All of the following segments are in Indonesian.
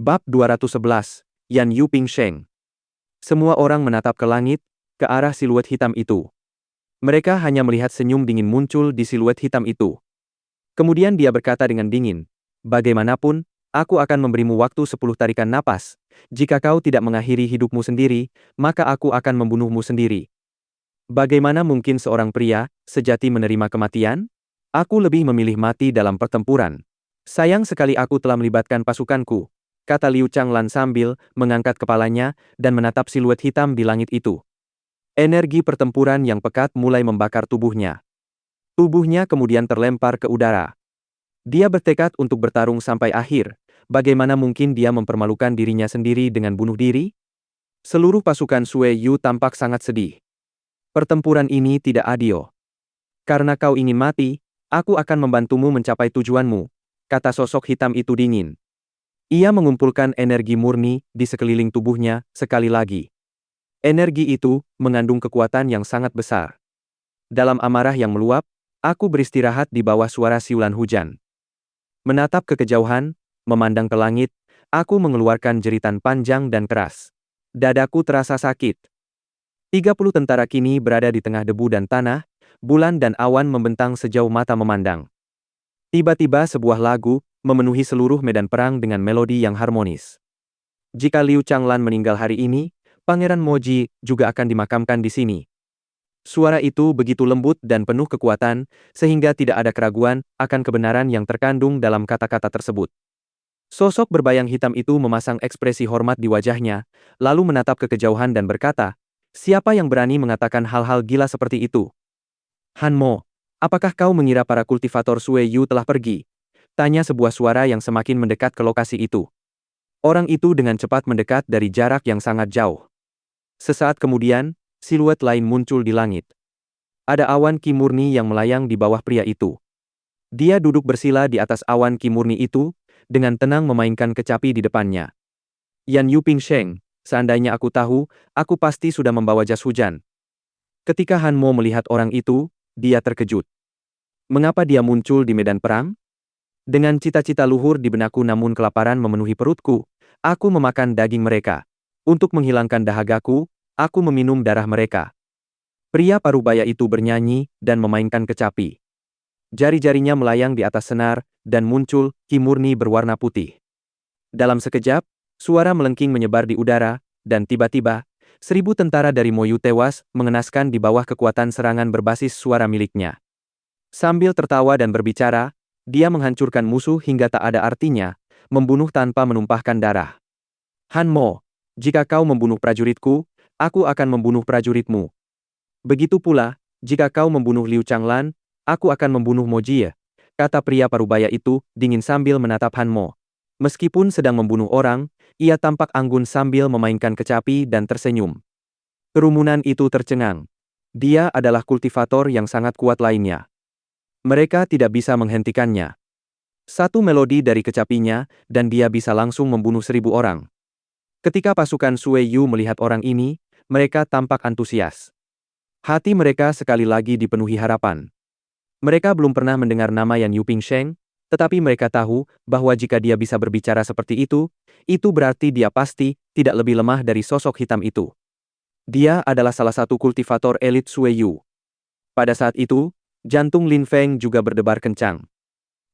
Bab 211, Yan Yuping Sheng. Semua orang menatap ke langit, ke arah siluet hitam itu. Mereka hanya melihat senyum dingin muncul di siluet hitam itu. Kemudian dia berkata dengan dingin, "Bagaimanapun, aku akan memberimu waktu 10 tarikan napas. Jika kau tidak mengakhiri hidupmu sendiri, maka aku akan membunuhmu sendiri." Bagaimana mungkin seorang pria sejati menerima kematian? Aku lebih memilih mati dalam pertempuran. Sayang sekali aku telah melibatkan pasukanku, kata Liu Changlan sambil mengangkat kepalanya dan menatap siluet hitam di langit itu. Energi pertempuran yang pekat mulai membakar tubuhnya. Tubuhnya kemudian terlempar ke udara. Dia bertekad untuk bertarung sampai akhir. Bagaimana mungkin dia mempermalukan dirinya sendiri dengan bunuh diri? Seluruh pasukan Sui Yu tampak sangat sedih. Pertempuran ini tidak adil. Karena kau ingin mati, aku akan membantumu mencapai tujuanmu, kata sosok hitam itu dingin. Ia mengumpulkan energi murni di sekeliling tubuhnya sekali lagi. Energi itu mengandung kekuatan yang sangat besar. Dalam amarah yang meluap, aku beristirahat di bawah suara siulan hujan. Menatap ke kejauhan, memandang ke langit, aku mengeluarkan jeritan panjang dan keras. Dadaku terasa sakit. 30 tentara kini berada di tengah debu dan tanah, bulan dan awan membentang sejauh mata memandang. Tiba-tiba sebuah lagu memenuhi seluruh medan perang dengan melodi yang harmonis. Jika Liu Changlan meninggal hari ini, Pangeran Moji juga akan dimakamkan di sini. Suara itu begitu lembut dan penuh kekuatan, sehingga tidak ada keraguan akan kebenaran yang terkandung dalam kata-kata tersebut. Sosok berbayang hitam itu memasang ekspresi hormat di wajahnya, lalu menatap ke kejauhan dan berkata, "Siapa yang berani mengatakan hal-hal gila seperti itu?" "Han Mo, apakah kau mengira para kultivator Sui Yu telah pergi?" Tanya sebuah suara yang semakin mendekat ke lokasi itu. Orang itu dengan cepat mendekat dari jarak yang sangat jauh. Sesaat kemudian, siluet lain muncul di langit. Ada awan ki murni yang melayang di bawah pria itu. Dia duduk bersila di atas awan ki murni itu, dengan tenang memainkan kecapi di depannya. "Yan Yuping Sheng, seandainya aku tahu, aku pasti sudah membawa jas hujan." Ketika Han Mo melihat orang itu, dia terkejut. Mengapa dia muncul di medan perang? Dengan cita-cita luhur di benakku namun kelaparan memenuhi perutku, aku memakan daging mereka. Untuk menghilangkan dahagaku, aku meminum darah mereka. Pria parubaya itu bernyanyi dan memainkan kecapi. Jari-jarinya melayang di atas senar, dan muncul ki murni berwarna putih. Dalam sekejap, suara melengking menyebar di udara, dan tiba-tiba, 1000 tentara dari Moyu tewas mengenaskan di bawah kekuatan serangan berbasis suara miliknya. Sambil tertawa dan berbicara, dia menghancurkan musuh hingga tak ada artinya, membunuh tanpa menumpahkan darah. "Han Mo, jika kau membunuh prajuritku, aku akan membunuh prajuritmu. Begitu pula, jika kau membunuh Liu Changlan, aku akan membunuh Mo Jie," kata pria parubaya itu, dingin sambil menatap Han Mo. Meskipun sedang membunuh orang, ia tampak anggun sambil memainkan kecapi dan tersenyum. Kerumunan itu tercengang. Dia adalah kultivator yang sangat kuat lainnya. Mereka tidak bisa menghentikannya. Satu melodi dari kecapinya, dan dia bisa langsung membunuh 1000 orang. Ketika pasukan Sui Yu melihat orang ini, mereka tampak antusias. Hati mereka sekali lagi dipenuhi harapan. Mereka belum pernah mendengar nama Yan Yuping Sheng, tetapi mereka tahu bahwa jika dia bisa berbicara seperti itu berarti dia pasti tidak lebih lemah dari sosok hitam itu. Dia adalah salah satu kultivator elit Sui Yu. Pada saat itu, jantung Lin Feng juga berdebar kencang.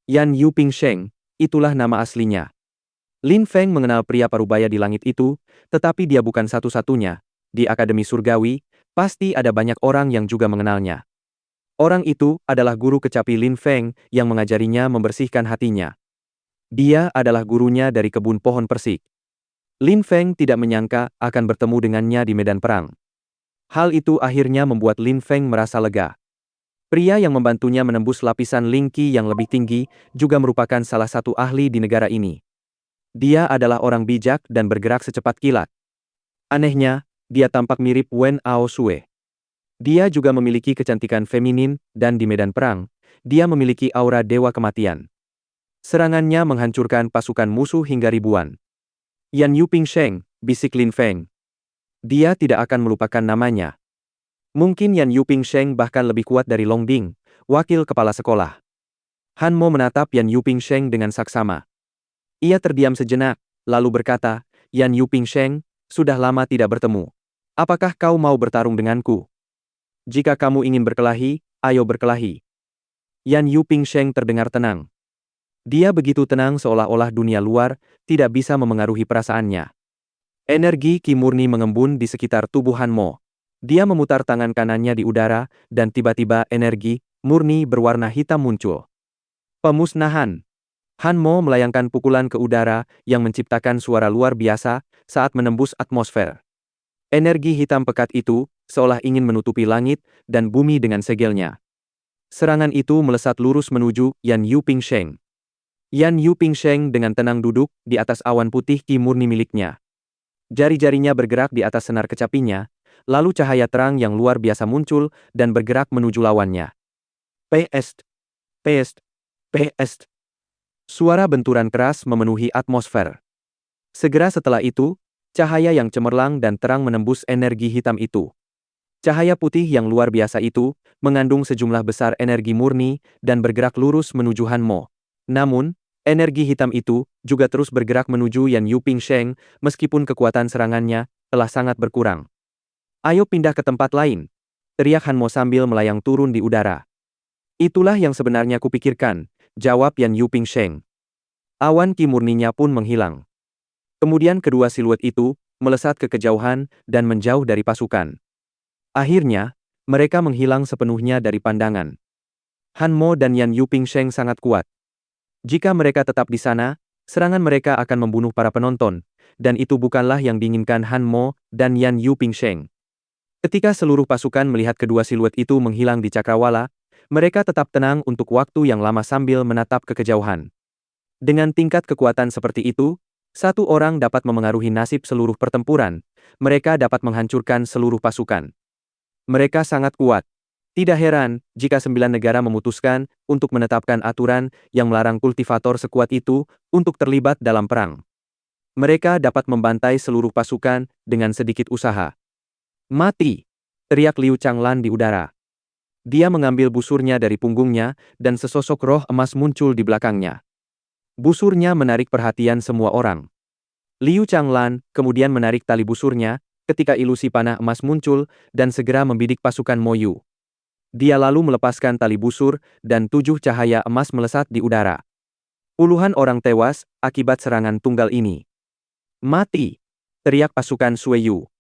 Yan Yuping Sheng, itulah nama aslinya. Lin Feng mengenal pria parubaya di langit itu, tetapi dia bukan satu-satunya. Di Akademi Surgawi, pasti ada banyak orang yang juga mengenalnya. Orang itu adalah guru kecapi Lin Feng yang mengajarinya membersihkan hatinya. Dia adalah gurunya dari kebun pohon persik. Lin Feng tidak menyangka akan bertemu dengannya di medan perang. Hal itu akhirnya membuat Lin Feng merasa lega. Pria yang membantunya menembus lapisan Lingqi yang lebih tinggi juga merupakan salah satu ahli di negara ini. Dia adalah orang bijak dan bergerak secepat kilat. Anehnya, dia tampak mirip Wen Ao Sue. Dia juga memiliki kecantikan feminin, dan di medan perang, dia memiliki aura dewa kematian. Serangannya menghancurkan pasukan musuh hingga ribuan. "Yan Yuping Sheng," bisik Lin Feng. Dia tidak akan melupakan namanya. Mungkin Yan Yuping Sheng bahkan lebih kuat dari Long Ding, wakil kepala sekolah. Han Mo menatap Yan Yuping Sheng dengan saksama. Ia terdiam sejenak, lalu berkata, Yan Yupingsheng, sudah lama tidak bertemu. Apakah kau mau bertarung denganku? Jika kamu ingin berkelahi, ayo berkelahi. Yan Yupingsheng terdengar tenang. Dia begitu tenang seolah-olah dunia luar tidak bisa memengaruhi perasaannya. Energi Ki murni mengembun di sekitar tubuh Han Mo. Dia memutar tangan kanannya di udara, dan tiba-tiba energi murni berwarna hitam muncul. Pemusnahan. Han Mo melayangkan pukulan ke udara yang menciptakan suara luar biasa saat menembus atmosfer. Energi hitam pekat itu seolah ingin menutupi langit dan bumi dengan segelnya. Serangan itu melesat lurus menuju Yan Yupingsheng. Yan Yupingsheng dengan tenang duduk di atas awan putih Ki murni miliknya. Jari-jarinya bergerak di atas senar kecapinya, lalu cahaya terang yang luar biasa muncul dan bergerak menuju lawannya. Pest! Pest! Pest! Suara benturan keras memenuhi atmosfer. Segera setelah itu, cahaya yang cemerlang dan terang menembus energi hitam itu. Cahaya putih yang luar biasa itu mengandung sejumlah besar energi murni dan bergerak lurus menuju Han Mo. Namun, energi hitam itu juga terus bergerak menuju Yan Yupingsheng meskipun kekuatan serangannya telah sangat berkurang. Ayo pindah ke tempat lain, teriak Han Mo sambil melayang turun di udara. Itulah yang sebenarnya kupikirkan, jawab Yan Yupingsheng. Awan Ki murninya pun menghilang. Kemudian kedua siluet itu melesat ke kejauhan dan menjauh dari pasukan. Akhirnya, mereka menghilang sepenuhnya dari pandangan. Han Mo dan Yan Yupingsheng sangat kuat. Jika mereka tetap di sana, serangan mereka akan membunuh para penonton, dan itu bukanlah yang diinginkan Han Mo dan Yan Yupingsheng. Ketika seluruh pasukan melihat kedua siluet itu menghilang di cakrawala, mereka tetap tenang untuk waktu yang lama sambil menatap ke kejauhan. Dengan tingkat kekuatan seperti itu, satu orang dapat memengaruhi nasib seluruh pertempuran. Mereka dapat menghancurkan seluruh pasukan. Mereka sangat kuat. Tidak heran jika 9 negara memutuskan untuk menetapkan aturan yang melarang kultivator sekuat itu untuk terlibat dalam perang. Mereka dapat membantai seluruh pasukan dengan sedikit usaha. Mati! Teriak Liu Changlan di udara. Dia mengambil busurnya dari punggungnya, dan sesosok roh emas muncul di belakangnya. Busurnya menarik perhatian semua orang. Liu Changlan kemudian menarik tali busurnya, ketika ilusi panah emas muncul, dan segera membidik pasukan Mo Yu. Dia lalu melepaskan tali busur, dan 7 cahaya emas melesat di udara. Puluhan orang tewas akibat serangan tunggal ini. Mati! Teriak pasukan Sui Yu.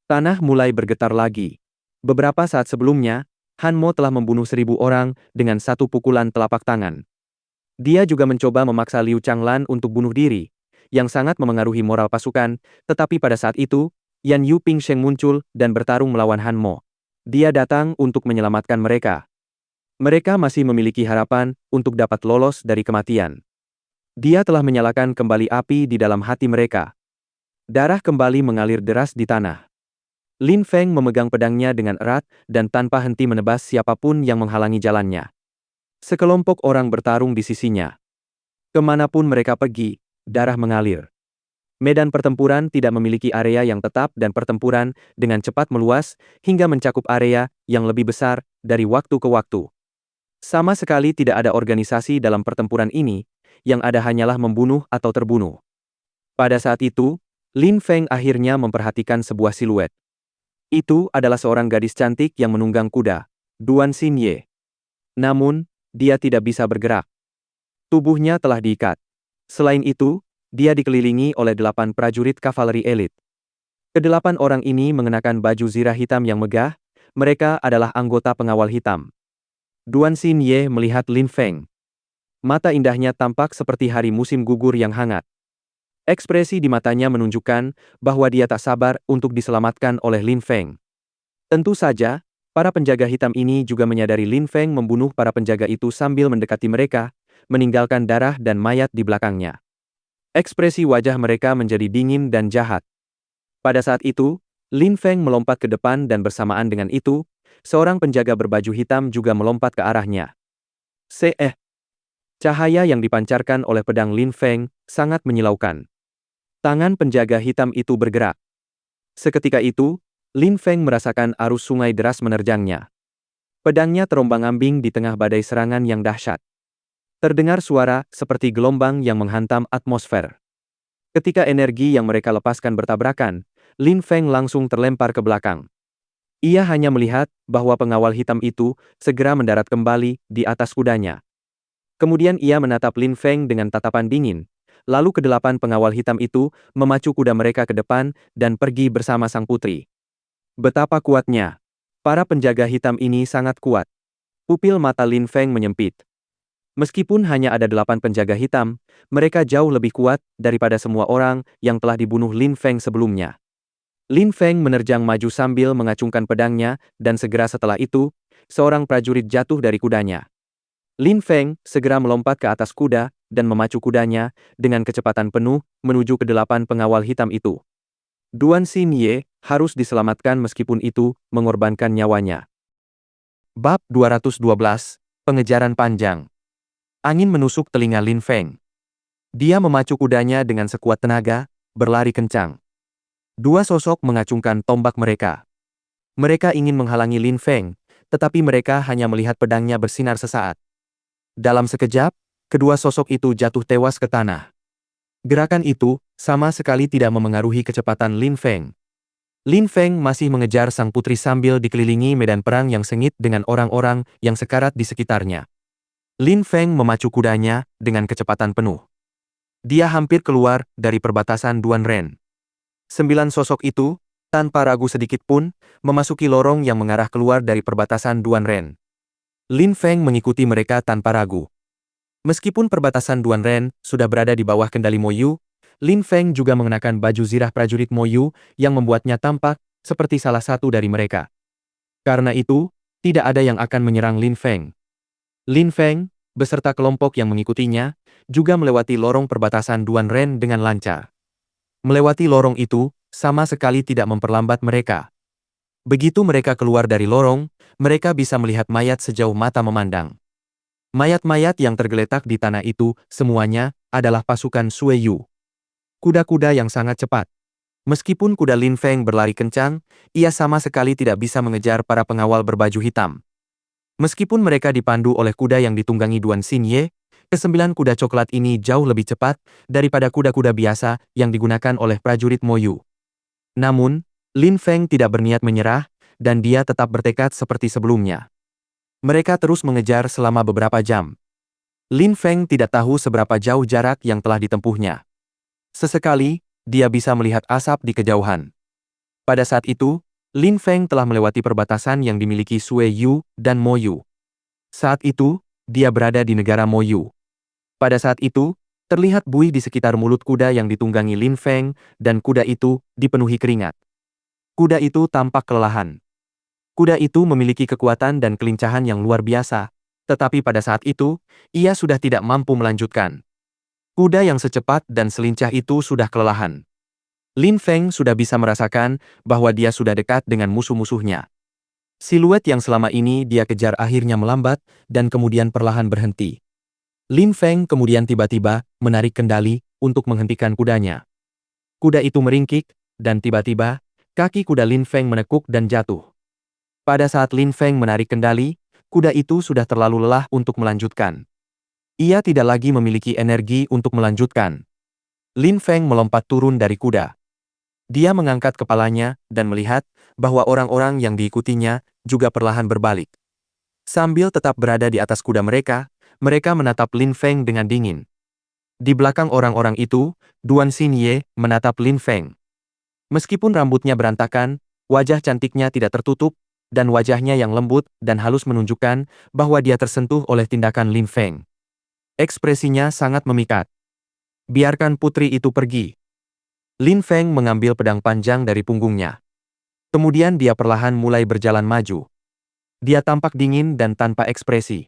Tanah mulai bergetar lagi. Beberapa saat sebelumnya, Han Mo telah membunuh 1000 orang dengan satu pukulan telapak tangan. Dia juga mencoba memaksa Liu Changlan untuk bunuh diri, yang sangat memengaruhi moral pasukan, tetapi pada saat itu, Yan Yupingsheng muncul dan bertarung melawan Han Mo. Dia datang untuk menyelamatkan mereka. Mereka masih memiliki harapan untuk dapat lolos dari kematian. Dia telah menyalakan kembali api di dalam hati mereka. Darah kembali mengalir deras di tanah. Lin Feng memegang pedangnya dengan erat dan tanpa henti menebas siapapun yang menghalangi jalannya. Sekelompok orang bertarung di sisinya. Kemanapun mereka pergi, darah mengalir. Medan pertempuran tidak memiliki area yang tetap dan pertempuran dengan cepat meluas hingga mencakup area yang lebih besar dari waktu ke waktu. Sama sekali tidak ada organisasi dalam pertempuran ini, yang ada hanyalah membunuh atau terbunuh. Pada saat itu, Lin Feng akhirnya memperhatikan sebuah siluet. Itu adalah seorang gadis cantik yang menunggang kuda, Duan Xinye. Namun, dia tidak bisa bergerak. Tubuhnya telah diikat. Selain itu, dia dikelilingi oleh 8 prajurit kavaleri elit. Kedelapan orang ini mengenakan baju zirah hitam yang megah, mereka adalah anggota pengawal hitam. Duan Xinye melihat Lin Feng. Mata indahnya tampak seperti hari musim gugur yang hangat. Ekspresi di matanya menunjukkan bahwa dia tak sabar untuk diselamatkan oleh Lin Feng. Tentu saja, para penjaga hitam ini juga menyadari Lin Feng membunuh para penjaga itu sambil mendekati mereka, meninggalkan darah dan mayat di belakangnya. Ekspresi wajah mereka menjadi dingin dan jahat. Pada saat itu, Lin Feng melompat ke depan dan bersamaan dengan itu, seorang penjaga berbaju hitam juga melompat ke arahnya. Cahaya yang dipancarkan oleh pedang Lin Feng sangat menyilaukan. Tangan penjaga hitam itu bergerak. Seketika itu, Lin Feng merasakan arus sungai deras menerjangnya. Pedangnya terombang-ambing di tengah badai serangan yang dahsyat. Terdengar suara seperti gelombang yang menghantam atmosfer. Ketika energi yang mereka lepaskan bertabrakan, Lin Feng langsung terlempar ke belakang. Ia hanya melihat bahwa pengawal hitam itu segera mendarat kembali di atas kudanya. Kemudian ia menatap Lin Feng dengan tatapan dingin. Lalu kedelapan pengawal hitam itu memacu kuda mereka ke depan dan pergi bersama sang putri. Betapa kuatnya! Para penjaga hitam ini sangat kuat. Pupil mata Lin Feng menyempit. Meskipun hanya ada 8 penjaga hitam, mereka jauh lebih kuat daripada semua orang yang telah dibunuh Lin Feng sebelumnya. Lin Feng menerjang maju sambil mengacungkan pedangnya, dan segera setelah itu, seorang prajurit jatuh dari kudanya. Lin Feng segera melompat ke atas kuda dan memacu kudanya dengan kecepatan penuh menuju ke 8 pengawal hitam itu. Duan Xinye harus diselamatkan meskipun itu mengorbankan nyawanya. Bab 212, Pengejaran Panjang. Angin menusuk telinga Lin Feng. Dia memacu kudanya dengan sekuat tenaga, berlari kencang. Dua sosok mengacungkan tombak mereka. Mereka ingin menghalangi Lin Feng, tetapi mereka hanya melihat pedangnya bersinar sesaat. Dalam sekejap, kedua sosok itu jatuh tewas ke tanah. Gerakan itu sama sekali tidak memengaruhi kecepatan Lin Feng. Lin Feng masih mengejar sang putri sambil dikelilingi medan perang yang sengit dengan orang-orang yang sekarat di sekitarnya. Lin Feng memacu kudanya dengan kecepatan penuh. Dia hampir keluar dari perbatasan Duan Ren. 9 sosok itu, tanpa ragu sedikit pun, memasuki lorong yang mengarah keluar dari perbatasan Duan Ren. Lin Feng mengikuti mereka tanpa ragu. Meskipun perbatasan Duan Ren sudah berada di bawah kendali Mo Yu, Lin Feng juga mengenakan baju zirah prajurit Mo Yu yang membuatnya tampak seperti salah satu dari mereka. Karena itu, tidak ada yang akan menyerang Lin Feng. Lin Feng, beserta kelompok yang mengikutinya, juga melewati lorong perbatasan Duan Ren dengan lancar. Melewati lorong itu, sama sekali tidak memperlambat mereka. Begitu mereka keluar dari lorong, mereka bisa melihat mayat sejauh mata memandang. Mayat-mayat yang tergeletak di tanah itu, semuanya, adalah pasukan Sue Yu. Kuda-kuda yang sangat cepat. Meskipun kuda Lin Feng berlari kencang, ia sama sekali tidak bisa mengejar para pengawal berbaju hitam. Meskipun mereka dipandu oleh kuda yang ditunggangi Duan Xinye, ke-9 kuda coklat ini jauh lebih cepat daripada kuda-kuda biasa yang digunakan oleh prajurit Mo Yu. Namun, Lin Feng tidak berniat menyerah, dan dia tetap bertekad seperti sebelumnya. Mereka terus mengejar selama beberapa jam. Lin Feng tidak tahu seberapa jauh jarak yang telah ditempuhnya. Sesekali, dia bisa melihat asap di kejauhan. Pada saat itu, Lin Feng telah melewati perbatasan yang dimiliki Sue Yu dan Mo Yu. Saat itu, dia berada di negara Mo Yu. Pada saat itu, terlihat buih di sekitar mulut kuda yang ditunggangi Lin Feng, dan kuda itu dipenuhi keringat. Kuda itu tampak kelelahan. Kuda itu memiliki kekuatan dan kelincahan yang luar biasa, tetapi pada saat itu, ia sudah tidak mampu melanjutkan. Kuda yang secepat dan selincah itu sudah kelelahan. Lin Feng sudah bisa merasakan bahwa dia sudah dekat dengan musuh-musuhnya. Siluet yang selama ini dia kejar akhirnya melambat dan kemudian perlahan berhenti. Lin Feng kemudian tiba-tiba menarik kendali untuk menghentikan kudanya. Kuda itu meringkik, dan tiba-tiba, kaki kuda Lin Feng menekuk dan jatuh. Pada saat Lin Feng menarik kendali, kuda itu sudah terlalu lelah untuk melanjutkan. Ia tidak lagi memiliki energi untuk melanjutkan. Lin Feng melompat turun dari kuda. Dia mengangkat kepalanya dan melihat bahwa orang-orang yang diikutinya juga perlahan berbalik. Sambil tetap berada di atas kuda mereka menatap Lin Feng dengan dingin. Di belakang orang-orang itu, Duan Xinye menatap Lin Feng. Meskipun rambutnya berantakan, wajah cantiknya tidak tertutup, dan wajahnya yang lembut dan halus menunjukkan bahwa dia tersentuh oleh tindakan Lin Feng. Ekspresinya sangat memikat. Biarkan putri itu pergi. Lin Feng mengambil pedang panjang dari punggungnya. Kemudian dia perlahan mulai berjalan maju. Dia tampak dingin dan tanpa ekspresi.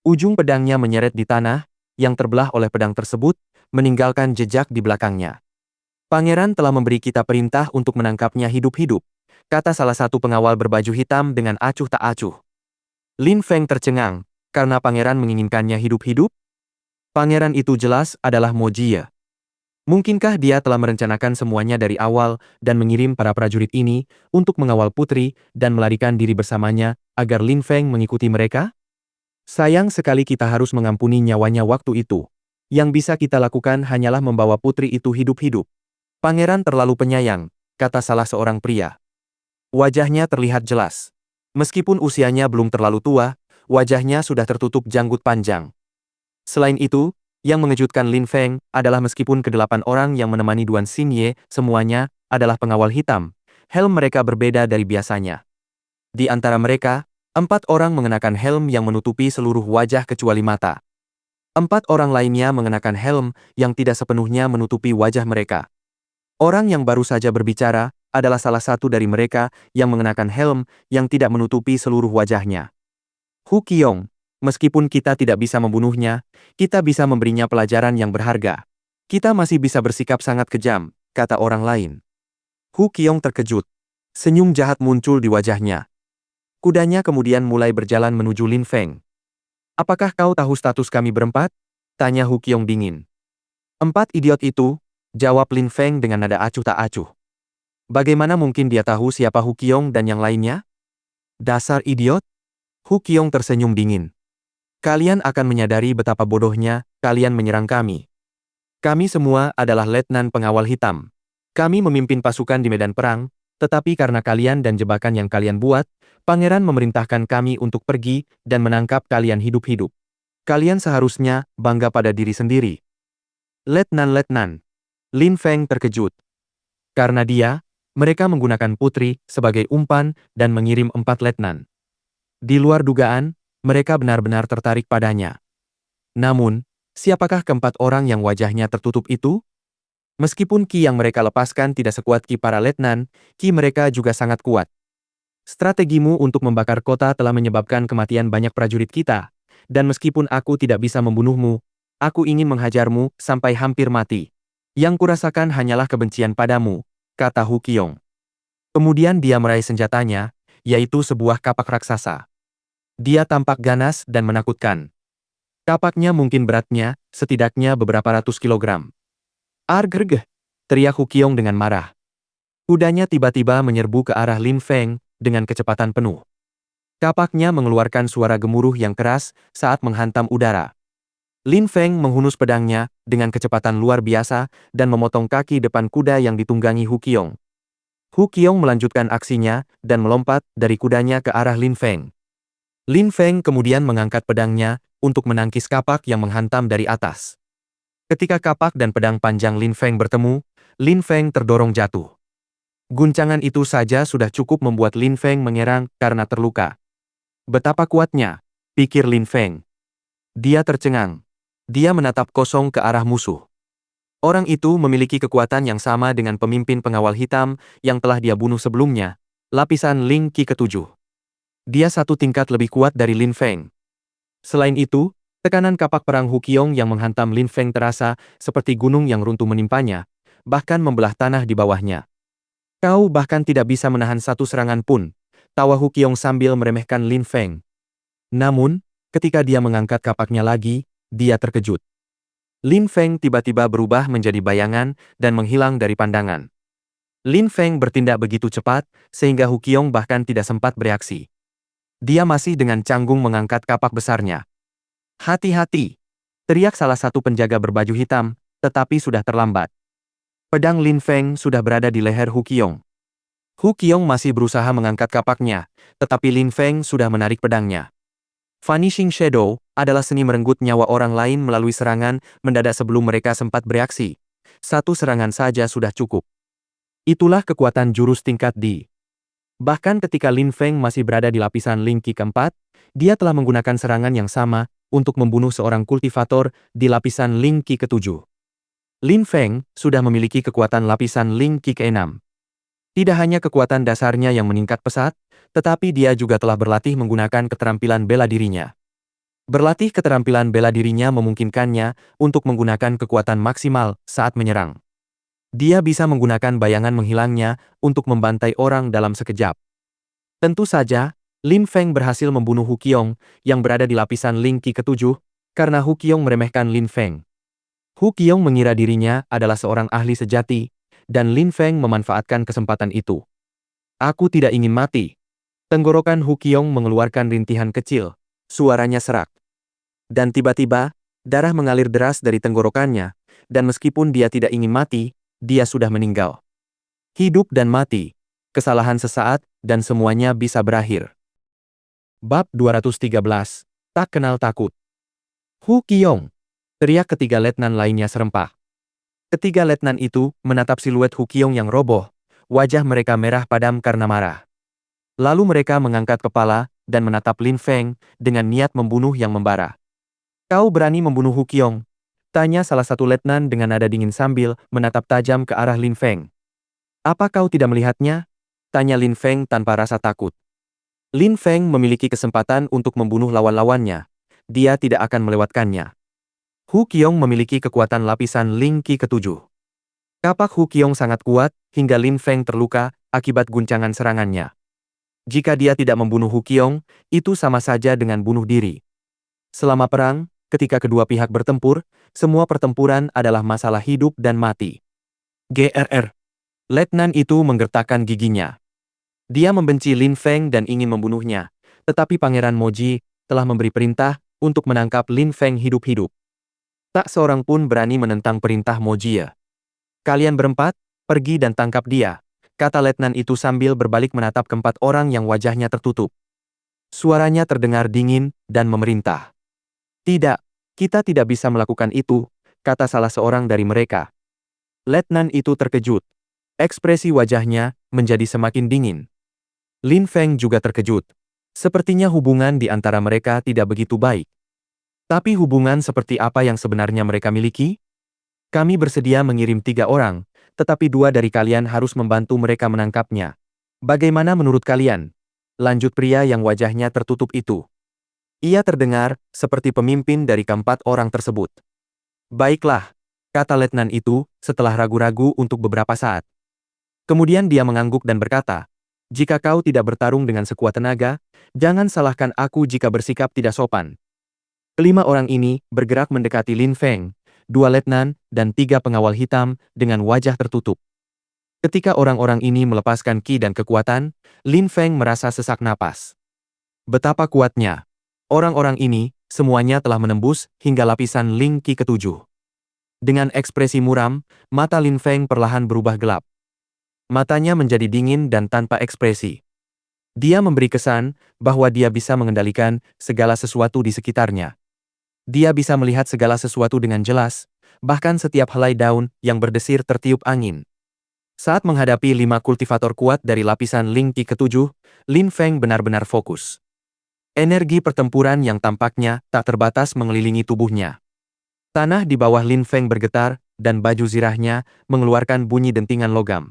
Ujung pedangnya menyeret di tanah, yang terbelah oleh pedang tersebut, meninggalkan jejak di belakangnya. Pangeran telah memberi kita perintah untuk menangkapnya hidup-hidup, kata salah satu pengawal berbaju hitam dengan acuh tak acuh. Lin Feng tercengang, karena pangeran menginginkannya hidup-hidup? Pangeran itu jelas adalah Mo Jie. Mungkinkah dia telah merencanakan semuanya dari awal dan mengirim para prajurit ini untuk mengawal putri dan melarikan diri bersamanya agar Lin Feng mengikuti mereka? Sayang sekali kita harus mengampuni nyawanya waktu itu. Yang bisa kita lakukan hanyalah membawa putri itu hidup-hidup. Pangeran terlalu penyayang, kata salah seorang pria. Wajahnya terlihat jelas. Meskipun usianya belum terlalu tua, wajahnya sudah tertutup janggut panjang. Selain itu, yang mengejutkan Lin Feng adalah meskipun kedelapan orang yang menemani Duan Xingye semuanya adalah pengawal hitam, helm mereka berbeda dari biasanya. Di antara mereka, 4 orang mengenakan helm yang menutupi seluruh wajah kecuali mata. 4 orang lainnya mengenakan helm yang tidak sepenuhnya menutupi wajah mereka. Orang yang baru saja berbicara adalah salah satu dari mereka yang mengenakan helm yang tidak menutupi seluruh wajahnya. Hu Qiong, meskipun kita tidak bisa membunuhnya, kita bisa memberinya pelajaran yang berharga. Kita masih bisa bersikap sangat kejam, kata orang lain. Hu Qiong terkejut. Senyum jahat muncul di wajahnya. Kudanya kemudian mulai berjalan menuju Lin Feng. Apakah kau tahu status kami berempat? Tanya Hu Qiong dingin. 4 idiot itu, jawab Lin Feng dengan nada acuh tak acuh. Bagaimana mungkin dia tahu siapa Hu Qiong dan yang lainnya? Dasar idiot? Hu Qiong tersenyum dingin. Kalian akan menyadari betapa bodohnya kalian menyerang kami. Kami semua adalah letnan pengawal hitam. Kami memimpin pasukan di medan perang, tetapi karena kalian dan jebakan yang kalian buat, pangeran memerintahkan kami untuk pergi dan menangkap kalian hidup-hidup. Kalian seharusnya bangga pada diri sendiri. Letnan-letnan. Lin Feng terkejut. Karena dia, mereka menggunakan putri sebagai umpan dan mengirim 4 letnan. Di luar dugaan, mereka benar-benar tertarik padanya. Namun, siapakah keempat orang yang wajahnya tertutup itu? Meskipun ki yang mereka lepaskan tidak sekuat ki para letnan, ki mereka juga sangat kuat. Strategimu untuk membakar kota telah menyebabkan kematian banyak prajurit kita, dan meskipun aku tidak bisa membunuhmu, aku ingin menghajarmu sampai hampir mati. Yang kurasakan hanyalah kebencian padamu, kata Hu Qiong. Kemudian dia meraih senjatanya, yaitu sebuah kapak raksasa. Dia tampak ganas dan menakutkan. Kapaknya mungkin beratnya, setidaknya beberapa ratus kilogram. Argh! Teriak Hu Qiong dengan marah. Kudanya tiba-tiba menyerbu ke arah Lin Feng dengan kecepatan penuh. Kapaknya mengeluarkan suara gemuruh yang keras saat menghantam udara. Lin Feng menghunus pedangnya dengan kecepatan luar biasa dan memotong kaki depan kuda yang ditunggangi Hu Qiong. Hu Qiong melanjutkan aksinya dan melompat dari kudanya ke arah Lin Feng. Lin Feng kemudian mengangkat pedangnya untuk menangkis kapak yang menghantam dari atas. Ketika kapak dan pedang panjang Lin Feng bertemu, Lin Feng terdorong jatuh. Guncangan itu saja sudah cukup membuat Lin Feng mengerang karena terluka. Betapa kuatnya, pikir Lin Feng. Dia tercengang. Dia menatap kosong ke arah musuh. Orang itu memiliki kekuatan yang sama dengan pemimpin pengawal hitam yang telah dia bunuh sebelumnya, lapisan Ling Qi ke-7. Dia 1 tingkat lebih kuat dari Lin Feng. Selain itu, tekanan kapak perang Hu Qiong yang menghantam Lin Feng terasa seperti gunung yang runtuh menimpanya, bahkan membelah tanah di bawahnya. Kau bahkan tidak bisa menahan 1 serangan pun, tawa Hu Qiong sambil meremehkan Lin Feng. Namun, ketika dia mengangkat kapaknya lagi, dia terkejut. Lin Feng tiba-tiba berubah menjadi bayangan dan menghilang dari pandangan. Lin Feng bertindak begitu cepat, sehingga Hu Qiong bahkan tidak sempat bereaksi. Dia masih dengan canggung mengangkat kapak besarnya. Hati-hati! Teriak salah satu penjaga berbaju hitam, tetapi sudah terlambat. Pedang Lin Feng sudah berada di leher Hu Qiong. Hu Qiong masih berusaha mengangkat kapaknya, tetapi Lin Feng sudah menarik pedangnya. Vanishing Shadow adalah seni merenggut nyawa orang lain melalui serangan mendadak sebelum mereka sempat bereaksi. 1 serangan saja sudah cukup. Itulah kekuatan jurus tingkat D. Bahkan ketika Lin Feng masih berada di lapisan Ling Qi ke-4, dia telah menggunakan serangan yang sama untuk membunuh seorang kultivator di lapisan Ling Qi ke-7. Lin Feng sudah memiliki kekuatan lapisan Ling Qi ke-6. Tidak hanya kekuatan dasarnya yang meningkat pesat, tetapi dia juga telah berlatih menggunakan keterampilan bela dirinya. Berlatih keterampilan bela dirinya memungkinkannya untuk menggunakan kekuatan maksimal saat menyerang. Dia bisa menggunakan bayangan menghilangnya untuk membantai orang dalam sekejap. Tentu saja, Lin Feng berhasil membunuh Hu Qiong yang berada di lapisan Ling Qi ke-7 karena Hu Qiong meremehkan Lin Feng. Hu Qiong mengira dirinya adalah seorang ahli sejati, dan Lin Feng memanfaatkan kesempatan itu. Aku tidak ingin mati. Tenggorokan Hu Qiong mengeluarkan rintihan kecil, suaranya serak. Dan tiba-tiba, Darah mengalir deras dari tenggorokannya, dan meskipun dia tidak ingin mati, dia sudah meninggal. Hidup dan mati, kesalahan sesaat, dan semuanya bisa berakhir. Bab 213. Tak kenal takut. Hu Qiong, teriak ketiga letnan lainnya serempak. Ketiga letnan itu menatap siluet Hu Qiong yang roboh, wajah mereka merah padam karena marah. Lalu mereka mengangkat kepala dan menatap Lin Feng dengan niat membunuh yang membara. "Kau berani membunuh Hu Qiong?" tanya salah satu letnan dengan nada dingin sambil menatap tajam ke arah Lin Feng. "Apa kau tidak melihatnya?" tanya Lin Feng tanpa rasa takut. Lin Feng memiliki kesempatan untuk membunuh lawan-lawannya. Dia tidak akan melewatkannya. Hu Qiong memiliki kekuatan lapisan Ling Qi ke-7. Kapak Hu Qiong sangat kuat, hingga Lin Feng terluka akibat guncangan serangannya. Jika dia tidak membunuh Hu Qiong, itu sama saja dengan bunuh diri. Selama perang, ketika kedua pihak bertempur, semua pertempuran adalah masalah hidup dan mati. GRR. Letnan itu menggertakkan giginya. Dia membenci Lin Feng dan ingin membunuhnya, tetapi Pangeran Moji telah memberi perintah untuk menangkap Lin Feng hidup-hidup. Tak seorang pun berani menentang perintah Mojie. "Kalian berempat, pergi dan tangkap dia," kata letnan itu sambil berbalik menatap keempat orang yang wajahnya tertutup. Suaranya terdengar dingin dan memerintah. "Tidak, kita tidak bisa melakukan itu," kata salah seorang dari mereka. Letnan itu terkejut. Ekspresi wajahnya menjadi semakin dingin. Lin Feng juga terkejut. Sepertinya hubungan di antara mereka tidak begitu baik. Tapi hubungan seperti apa yang sebenarnya mereka miliki? "Kami bersedia mengirim 3 orang, tetapi 2 dari kalian harus membantu mereka menangkapnya. Bagaimana menurut kalian?" lanjut pria yang wajahnya tertutup itu. Ia terdengar seperti pemimpin dari keempat orang tersebut. "Baiklah," kata letnan itu setelah ragu-ragu untuk beberapa saat. Kemudian dia mengangguk dan berkata, "Jika kau tidak bertarung dengan sekuat tenaga, jangan salahkan aku jika bersikap tidak sopan." Kelima orang ini bergerak mendekati Lin Feng, 2 letnan, dan 3 pengawal hitam dengan wajah tertutup. Ketika orang-orang ini melepaskan ki dan kekuatan, Lin Feng merasa sesak napas. Betapa kuatnya. Orang-orang ini, semuanya telah menembus hingga lapisan Ling Qi ke-7. Dengan ekspresi muram, mata Lin Feng perlahan berubah gelap. Matanya menjadi dingin dan tanpa ekspresi. Dia memberi kesan bahwa dia bisa mengendalikan segala sesuatu di sekitarnya. Dia bisa melihat segala sesuatu dengan jelas, bahkan setiap helai daun yang berdesir tertiup angin. Saat menghadapi 5 kultivator kuat dari lapisan Ling Qi ke-7, Lin Feng benar-benar fokus. Energi pertempuran yang tampaknya tak terbatas mengelilingi tubuhnya. Tanah di bawah Lin Feng bergetar, dan baju zirahnya mengeluarkan bunyi dentingan logam.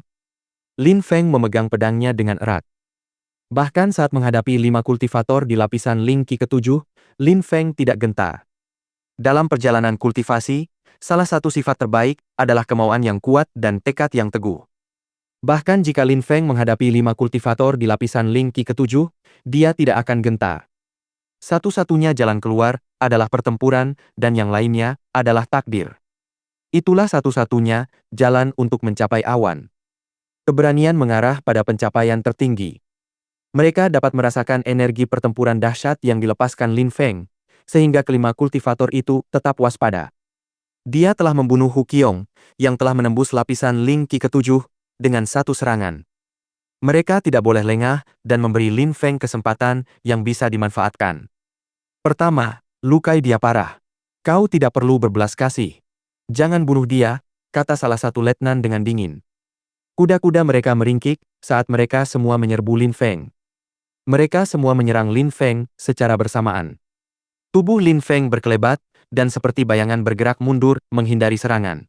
Lin Feng memegang pedangnya dengan erat. Bahkan saat menghadapi 5 kultivator di lapisan Ling Qi ke-7, Lin Feng tidak gentar. Dalam perjalanan kultivasi, salah satu sifat terbaik adalah kemauan yang kuat dan tekad yang teguh. Bahkan jika Lin Feng menghadapi 5 kultivator di lapisan Ling Qi ke-7, dia tidak akan gentar. Satu-satunya jalan keluar adalah pertempuran, dan yang lainnya adalah takdir. Itulah satu-satunya jalan untuk mencapai awan. Keberanian mengarah pada pencapaian tertinggi. Mereka dapat merasakan energi pertempuran dahsyat yang dilepaskan Lin Feng, sehingga kelima kultivator itu tetap waspada. Dia telah membunuh Hu Qiong, yang telah menembus lapisan Ling Qi ke-7, dengan satu serangan. Mereka tidak boleh lengah dan memberi Lin Feng kesempatan yang bisa dimanfaatkan. "Pertama, lukai dia parah. Kau tidak perlu berbelas kasih. Jangan bunuh dia," kata salah satu letnan dengan dingin. Kuda-kuda mereka meringkik saat mereka semua menyerbu Lin Feng. Mereka semua menyerang Lin Feng secara bersamaan. Tubuh Lin Feng berkelebat, dan seperti bayangan bergerak mundur menghindari serangan.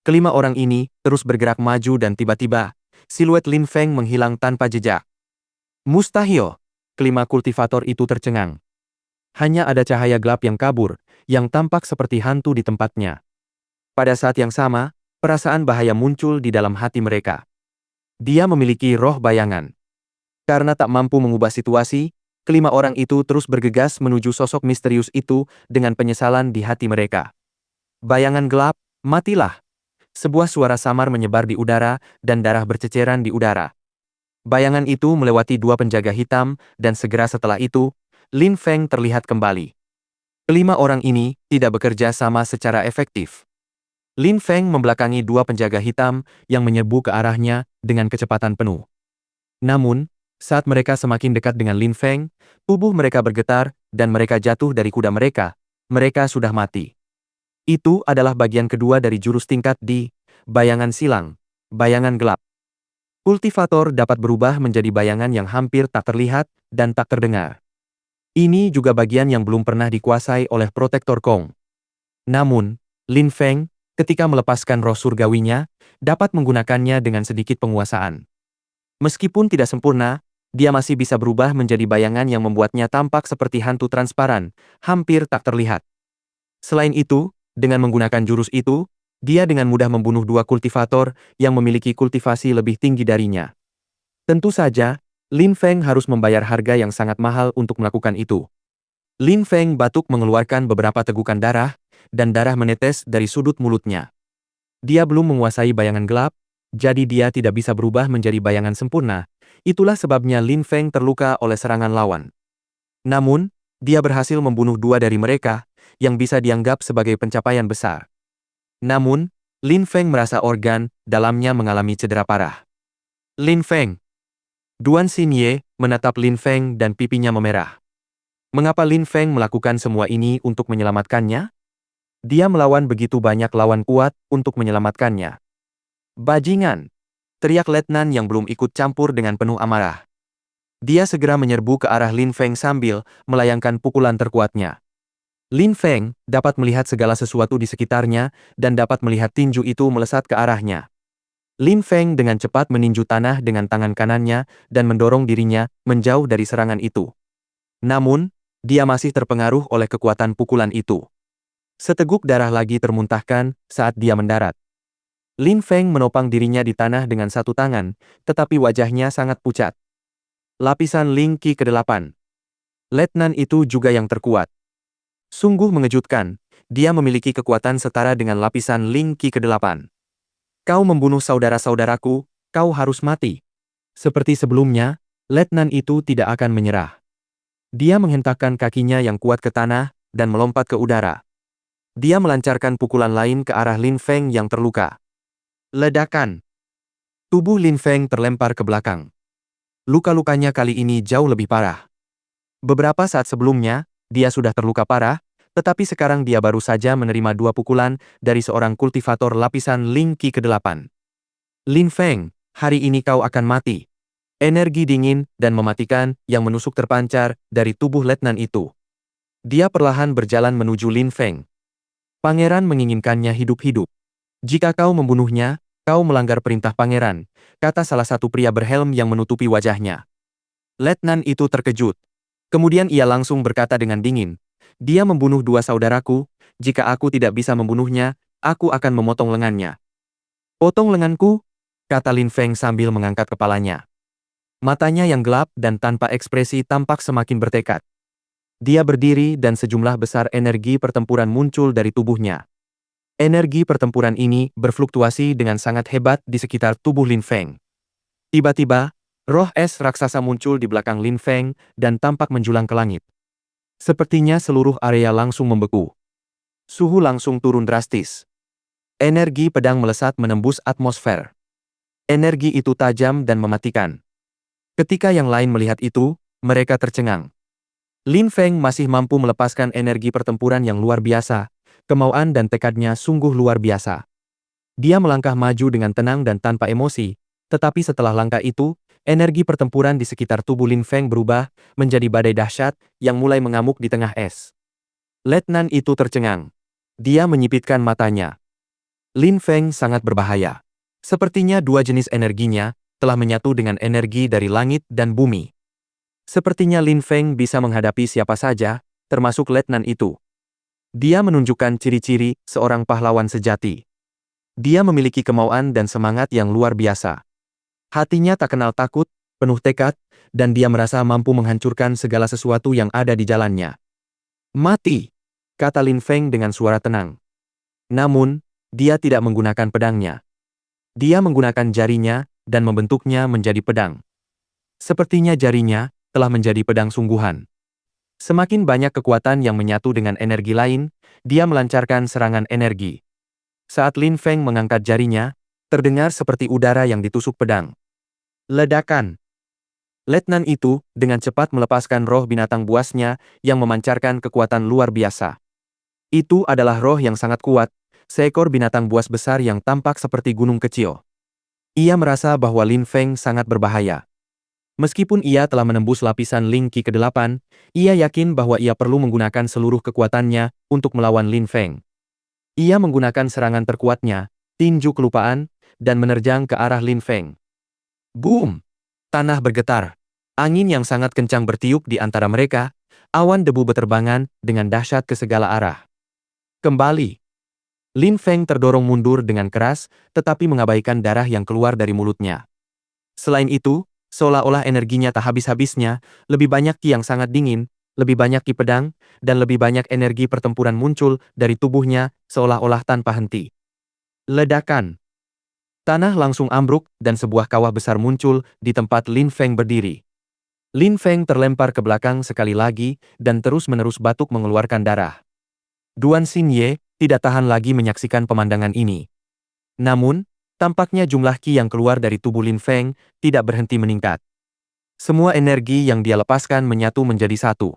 Kelima orang ini terus bergerak maju dan tiba-tiba, siluet Lin Feng menghilang tanpa jejak. "Mustahil!" Kelima kultivator itu tercengang. Hanya ada cahaya gelap yang kabur, yang tampak seperti hantu di tempatnya. Pada saat yang sama, perasaan bahaya muncul di dalam hati mereka. Dia memiliki roh bayangan. Karena tak mampu mengubah situasi, kelima orang itu terus bergegas menuju sosok misterius itu dengan penyesalan di hati mereka. "Bayangan gelap, matilah!" Sebuah suara samar menyebar di udara, dan darah berceceran di udara. Bayangan itu melewati 2 penjaga hitam, dan segera setelah itu, Lin Feng terlihat kembali. Kelima orang ini tidak bekerja sama secara efektif. Lin Feng membelakangi dua penjaga hitam yang menyerbu ke arahnya dengan kecepatan penuh. Namun, saat mereka semakin dekat dengan Lin Feng, tubuh mereka bergetar dan mereka jatuh dari kuda mereka. Mereka sudah mati. Itu adalah bagian kedua dari jurus tingkat di bayangan silang, bayangan gelap. Kultivator dapat berubah menjadi bayangan yang hampir tak terlihat dan tak terdengar. Ini juga bagian yang belum pernah dikuasai oleh Protektor Kong. Namun, Lin Feng, ketika melepaskan roh surgawinya, dapat menggunakannya dengan sedikit penguasaan. Meskipun tidak sempurna, dia masih bisa berubah menjadi bayangan yang membuatnya tampak seperti hantu transparan, hampir tak terlihat. Selain itu, dengan menggunakan jurus itu, dia dengan mudah membunuh dua kultivator yang memiliki kultivasi lebih tinggi darinya. Tentu saja, Lin Feng harus membayar harga yang sangat mahal untuk melakukan itu. Lin Feng batuk mengeluarkan beberapa tegukan darah, dan darah menetes dari sudut mulutnya. Dia belum menguasai bayangan gelap, jadi dia tidak bisa berubah menjadi bayangan sempurna. Itulah sebabnya Lin Feng terluka oleh serangan lawan. Namun, dia berhasil membunuh dua dari mereka, yang bisa dianggap sebagai pencapaian besar. Namun, Lin Feng merasa organ dalamnya mengalami cedera parah. Lin Feng. Duan Xinye menatap Lin Feng dan pipinya memerah. Mengapa Lin Feng melakukan semua ini untuk menyelamatkannya? Dia melawan begitu banyak lawan kuat untuk menyelamatkannya. Bajingan! Teriak letnan yang belum ikut campur dengan penuh amarah. Dia segera menyerbu ke arah Lin Feng sambil melayangkan pukulan terkuatnya. Lin Feng dapat melihat segala sesuatu di sekitarnya dan dapat melihat tinju itu melesat ke arahnya. Lin Feng dengan cepat meninju tanah dengan tangan kanannya dan mendorong dirinya menjauh dari serangan itu. Namun, dia masih terpengaruh oleh kekuatan pukulan itu. Seteguk darah lagi termuntahkan saat dia mendarat. Lin Feng menopang dirinya di tanah dengan satu tangan, tetapi wajahnya sangat pucat. Lapisan Ling Qi ke-8. Letnan itu juga yang terkuat. Sungguh mengejutkan, dia memiliki kekuatan setara dengan lapisan Ling Qi ke-8. Kau membunuh saudara-saudaraku, kau harus mati. Seperti sebelumnya, letnan itu tidak akan menyerah. Dia menghentakkan kakinya yang kuat ke tanah dan melompat ke udara. Dia melancarkan pukulan lain ke arah Lin Feng yang terluka. Ledakan. Tubuh Lin Feng terlempar ke belakang. Luka-lukanya kali ini jauh lebih parah. Beberapa saat sebelumnya, dia sudah terluka parah, tetapi sekarang dia baru saja menerima dua pukulan dari seorang kultivator lapisan Ling Qi ke-8. Lin Feng, hari ini kau akan mati. Energi dingin dan mematikan yang menusuk terpancar dari tubuh letnan itu. Dia perlahan berjalan menuju Lin Feng. Pangeran menginginkannya hidup-hidup. Jika kau membunuhnya, kau melanggar perintah pangeran, kata salah satu pria berhelm yang menutupi wajahnya. Letnan itu terkejut. Kemudian ia langsung berkata dengan dingin, dia membunuh dua saudaraku, jika aku tidak bisa membunuhnya, aku akan memotong lengannya. Potong lenganku? Kata Lin Feng sambil mengangkat kepalanya. Matanya yang gelap dan tanpa ekspresi tampak semakin bertekad. Dia berdiri dan sejumlah besar energi pertempuran muncul dari tubuhnya. Energi pertempuran ini berfluktuasi dengan sangat hebat di sekitar tubuh Lin Feng. Tiba-tiba, roh es raksasa muncul di belakang Lin Feng dan tampak menjulang ke langit. Sepertinya seluruh area langsung membeku. Suhu langsung turun drastis. Energi pedang melesat menembus atmosfer. Energi itu tajam dan mematikan. Ketika yang lain melihat itu, mereka tercengang. Lin Feng masih mampu melepaskan energi pertempuran yang luar biasa. Kemauan dan tekadnya sungguh luar biasa. Dia melangkah maju dengan tenang dan tanpa emosi, tetapi setelah langkah itu, energi pertempuran di sekitar tubuh Lin Feng berubah menjadi badai dahsyat yang mulai mengamuk di tengah es. Letnan itu tercengang. Dia menyipitkan matanya. Lin Feng sangat berbahaya. Sepertinya dua jenis energinya telah menyatu dengan energi dari langit dan bumi. Sepertinya Lin Feng bisa menghadapi siapa saja, termasuk letnan itu. Dia menunjukkan ciri-ciri seorang pahlawan sejati. Dia memiliki kemauan dan semangat yang luar biasa. Hatinya tak kenal takut, penuh tekad, dan dia merasa mampu menghancurkan segala sesuatu yang ada di jalannya. Mati, kata Lin Feng dengan suara tenang. Namun, dia tidak menggunakan pedangnya. Dia menggunakan jarinya dan membentuknya menjadi pedang. Sepertinya jarinya telah menjadi pedang sungguhan. Semakin banyak kekuatan yang menyatu dengan energi lain, dia melancarkan serangan energi. Saat Lin Feng mengangkat jarinya, terdengar seperti udara yang ditusuk pedang. Ledakan. Letnan itu dengan cepat melepaskan roh binatang buasnya yang memancarkan kekuatan luar biasa. Itu adalah roh yang sangat kuat, seekor binatang buas besar yang tampak seperti gunung kecil. Ia merasa bahwa Lin Feng sangat berbahaya. Meskipun ia telah menembus lapisan Ling Qi ke-8, ia yakin bahwa ia perlu menggunakan seluruh kekuatannya untuk melawan Lin Feng. Ia menggunakan serangan terkuatnya, tinju kelupaan, dan menerjang ke arah Lin Feng. Boom! Tanah bergetar. Angin yang sangat kencang bertiup di antara mereka, awan debu beterbangan dengan dahsyat ke segala arah. Kembali. Lin Feng terdorong mundur dengan keras, tetapi mengabaikan darah yang keluar dari mulutnya. Selain itu, seolah-olah energinya tak habis-habisnya, lebih banyak ki yang sangat dingin, lebih banyak ki pedang, dan lebih banyak energi pertempuran muncul dari tubuhnya, seolah-olah tanpa henti. Ledakan. Tanah langsung ambruk dan sebuah kawah besar muncul di tempat Lin Feng berdiri. Lin Feng terlempar ke belakang sekali lagi dan terus-menerus batuk mengeluarkan darah. Duan Xinye tidak tahan lagi menyaksikan pemandangan ini. Namun, tampaknya jumlah ki yang keluar dari tubuh Lin Feng tidak berhenti meningkat. Semua energi yang dia lepaskan menyatu menjadi satu.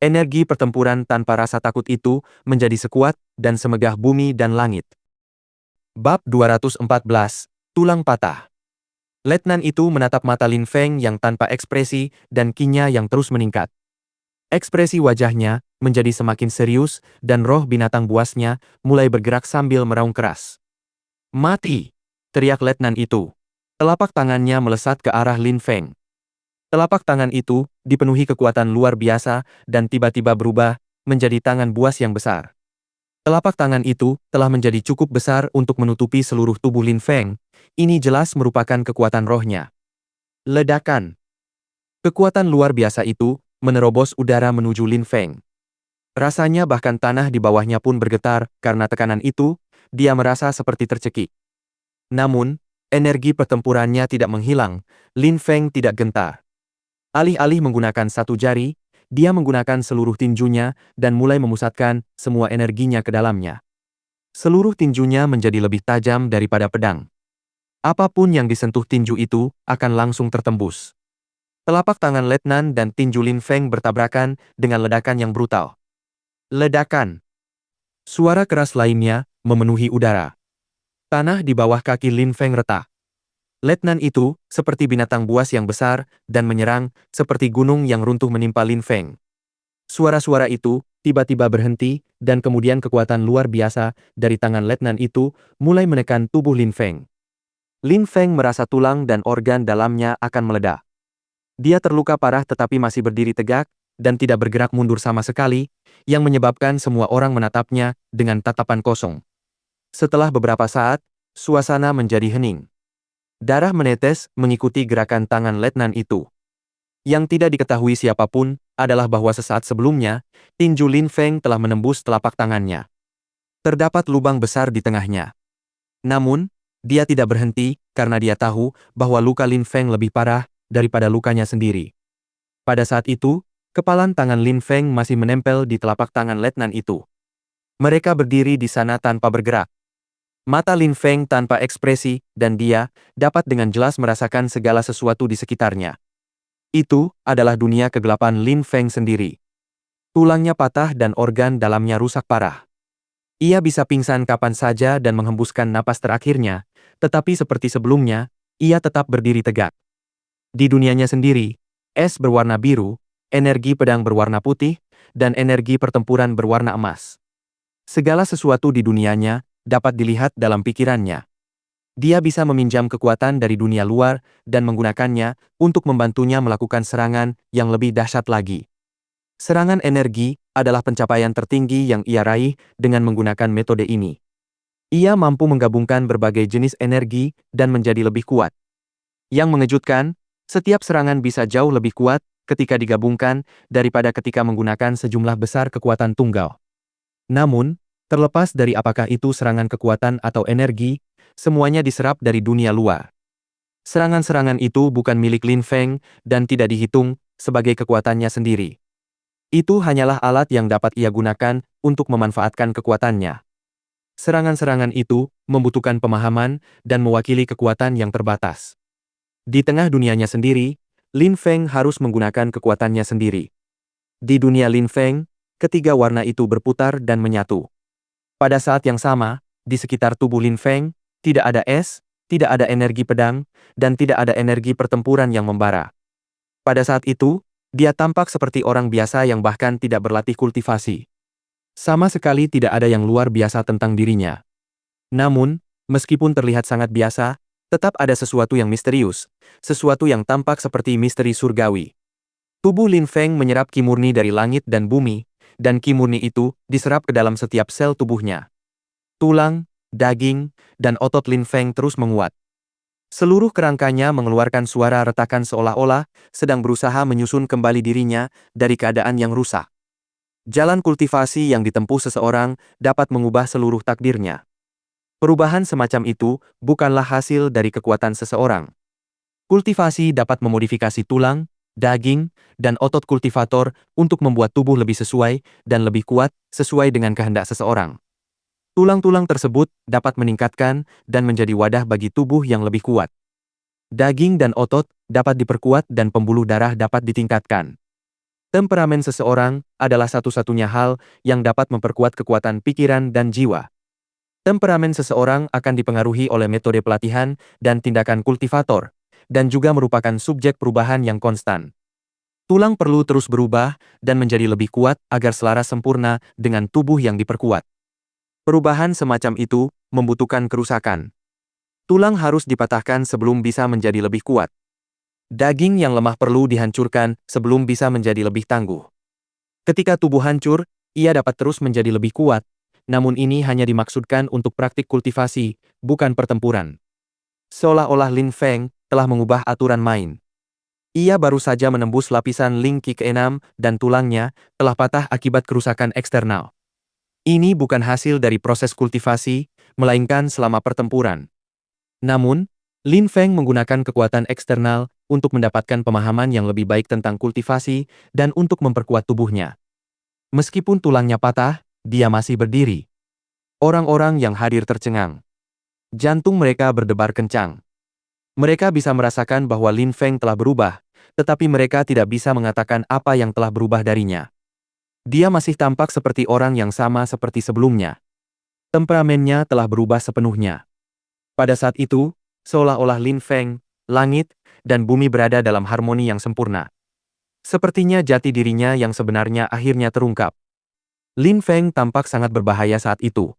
Energi pertempuran tanpa rasa takut itu menjadi sekuat dan semegah bumi dan langit. Bab 214, Tulang Patah. Letnan itu menatap mata Lin Feng yang tanpa ekspresi dan kinya yang terus meningkat. Ekspresi wajahnya menjadi semakin serius dan roh binatang buasnya mulai bergerak sambil meraung keras. Mati! Teriak letnan itu. Telapak tangannya melesat ke arah Lin Feng. Telapak tangan itu dipenuhi kekuatan luar biasa dan tiba-tiba berubah menjadi tangan buas yang besar. Telapak tangan itu telah menjadi cukup besar untuk menutupi seluruh tubuh Lin Feng. Ini jelas merupakan kekuatan rohnya. Ledakan. Kekuatan luar biasa itu menerobos udara menuju Lin Feng. Rasanya bahkan tanah di bawahnya pun bergetar karena tekanan itu, dia merasa seperti tercekik. Namun, energi pertempurannya tidak menghilang, Lin Feng tidak gentar. Alih-alih menggunakan satu jari, dia menggunakan seluruh tinjunya dan mulai memusatkan semua energinya ke dalamnya. Seluruh tinjunya menjadi lebih tajam daripada pedang. Apapun yang disentuh tinju itu akan langsung tertembus. Telapak tangan letnan dan tinju Lin Feng bertabrakan dengan ledakan yang brutal. Ledakan. Suara keras lainnya memenuhi udara. Tanah di bawah kaki Lin Feng retak. Letnan itu seperti binatang buas yang besar dan menyerang seperti gunung yang runtuh menimpa Lin Feng. Suara-suara itu tiba-tiba berhenti dan kemudian kekuatan luar biasa dari tangan letnan itu mulai menekan tubuh Lin Feng. Lin Feng merasa tulang dan organ dalamnya akan meledak. Dia terluka parah tetapi masih berdiri tegak dan tidak bergerak mundur sama sekali, yang menyebabkan semua orang menatapnya dengan tatapan kosong. Setelah beberapa saat, suasana menjadi hening. Darah menetes mengikuti gerakan tangan letnan itu. Yang tidak diketahui siapapun adalah bahwa sesaat sebelumnya, tinju Lin Feng telah menembus telapak tangannya. Terdapat lubang besar di tengahnya. Namun, dia tidak berhenti karena dia tahu bahwa luka Lin Feng lebih parah daripada lukanya sendiri. Pada saat itu, kepalan tangan Lin Feng masih menempel di telapak tangan letnan itu. Mereka berdiri di sana tanpa bergerak. Mata Lin Feng tanpa ekspresi, dan dia dapat dengan jelas merasakan segala sesuatu di sekitarnya. Itu adalah dunia kegelapan Lin Feng sendiri. Tulangnya patah dan organ dalamnya rusak parah. Ia bisa pingsan kapan saja dan menghembuskan napas terakhirnya, tetapi seperti sebelumnya, ia tetap berdiri tegak. Di dunianya sendiri, es berwarna biru, energi pedang berwarna putih, dan energi pertempuran berwarna emas. Segala sesuatu di dunianya dapat dilihat dalam pikirannya. Dia bisa meminjam kekuatan dari dunia luar dan menggunakannya untuk membantunya melakukan serangan yang lebih dahsyat lagi. Serangan energi adalah pencapaian tertinggi yang ia raih dengan menggunakan metode ini. Ia mampu menggabungkan berbagai jenis energi dan menjadi lebih kuat. Yang mengejutkan, setiap serangan bisa jauh lebih kuat ketika digabungkan daripada ketika menggunakan sejumlah besar kekuatan tunggal. Namun, terlepas dari apakah itu serangan kekuatan atau energi, semuanya diserap dari dunia luar. Serangan-serangan itu bukan milik Lin Feng dan tidak dihitung sebagai kekuatannya sendiri. Itu hanyalah alat yang dapat ia gunakan untuk memanfaatkan kekuatannya. Serangan-serangan itu membutuhkan pemahaman dan mewakili kekuatan yang terbatas. Di tengah dunianya sendiri, Lin Feng harus menggunakan kekuatannya sendiri. Di dunia Lin Feng, ketiga warna itu berputar dan menyatu. Pada saat yang sama, di sekitar tubuh Lin Feng, tidak ada es, tidak ada energi pedang, dan tidak ada energi pertempuran yang membara. Pada saat itu, dia tampak seperti orang biasa yang bahkan tidak berlatih kultivasi. Sama sekali tidak ada yang luar biasa tentang dirinya. Namun, meskipun terlihat sangat biasa, tetap ada sesuatu yang misterius, sesuatu yang tampak seperti misteri surgawi. Tubuh Lin Feng menyerap ki murni dari langit dan bumi, dan ki murni itu diserap ke dalam setiap sel tubuhnya. Tulang, daging, dan otot Lin Feng terus menguat. Seluruh kerangkanya mengeluarkan suara retakan seolah-olah sedang berusaha menyusun kembali dirinya dari keadaan yang rusak. Jalan kultivasi yang ditempuh seseorang dapat mengubah seluruh takdirnya. Perubahan semacam itu bukanlah hasil dari kekuatan seseorang. Kultivasi dapat memodifikasi tulang, daging, dan otot kultivator untuk membuat tubuh lebih sesuai dan lebih kuat sesuai dengan kehendak seseorang. Tulang-tulang tersebut dapat meningkatkan dan menjadi wadah bagi tubuh yang lebih kuat. Daging dan otot dapat diperkuat dan pembuluh darah dapat ditingkatkan. Temperamen seseorang adalah satu-satunya hal yang dapat memperkuat kekuatan pikiran dan jiwa. Temperamen seseorang akan dipengaruhi oleh metode pelatihan dan tindakan kultivator, dan juga merupakan subjek perubahan yang konstan. Tulang perlu terus berubah dan menjadi lebih kuat agar selaras sempurna dengan tubuh yang diperkuat. Perubahan semacam itu membutuhkan kerusakan. Tulang harus dipatahkan sebelum bisa menjadi lebih kuat. Daging yang lemah perlu dihancurkan sebelum bisa menjadi lebih tangguh. Ketika tubuh hancur, ia dapat terus menjadi lebih kuat, namun ini hanya dimaksudkan untuk praktik kultivasi, bukan pertempuran. Seolah-olah Lin Feng telah mengubah aturan main. Ia baru saja menembus lapisan Ling Qi ke-6 dan tulangnya telah patah akibat kerusakan eksternal. Ini bukan hasil dari proses kultivasi, melainkan selama pertempuran. Namun, Lin Feng menggunakan kekuatan eksternal untuk mendapatkan pemahaman yang lebih baik tentang kultivasi dan untuk memperkuat tubuhnya. Meskipun tulangnya patah, dia masih berdiri. Orang-orang yang hadir tercengang. Jantung mereka berdebar kencang. Mereka bisa merasakan bahwa Lin Feng telah berubah, tetapi mereka tidak bisa mengatakan apa yang telah berubah darinya. Dia masih tampak seperti orang yang sama seperti sebelumnya. Temperamennya telah berubah sepenuhnya. Pada saat itu, seolah-olah Lin Feng, langit, dan bumi berada dalam harmoni yang sempurna. Sepertinya jati dirinya yang sebenarnya akhirnya terungkap. Lin Feng tampak sangat berbahaya saat itu.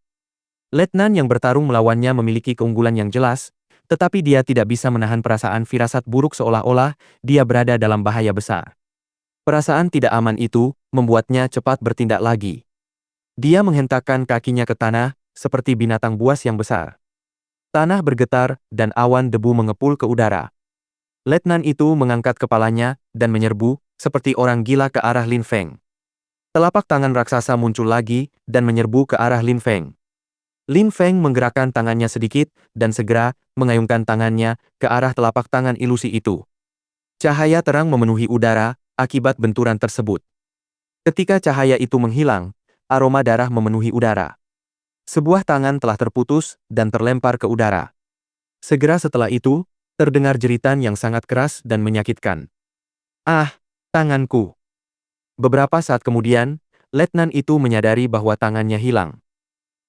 Letnan yang bertarung melawannya memiliki keunggulan yang jelas, tetapi dia tidak bisa menahan perasaan firasat buruk seolah-olah dia berada dalam bahaya besar. Perasaan tidak aman itu membuatnya cepat bertindak lagi. Dia menghentakkan kakinya ke tanah, seperti binatang buas yang besar. Tanah bergetar, dan awan debu mengepul ke udara. Letnan itu mengangkat kepalanya, dan menyerbu, seperti orang gila ke arah Lin Feng. Telapak tangan raksasa muncul lagi, dan menyerbu ke arah Lin Feng. Lin Feng menggerakkan tangannya sedikit, dan segera mengayunkan tangannya ke arah telapak tangan ilusi itu. Cahaya terang memenuhi udara akibat benturan tersebut. Ketika cahaya itu menghilang, aroma darah memenuhi udara. Sebuah tangan telah terputus dan terlempar ke udara. Segera setelah itu, terdengar jeritan yang sangat keras dan menyakitkan. Ah, tanganku! Beberapa saat kemudian, letnan itu menyadari bahwa tangannya hilang.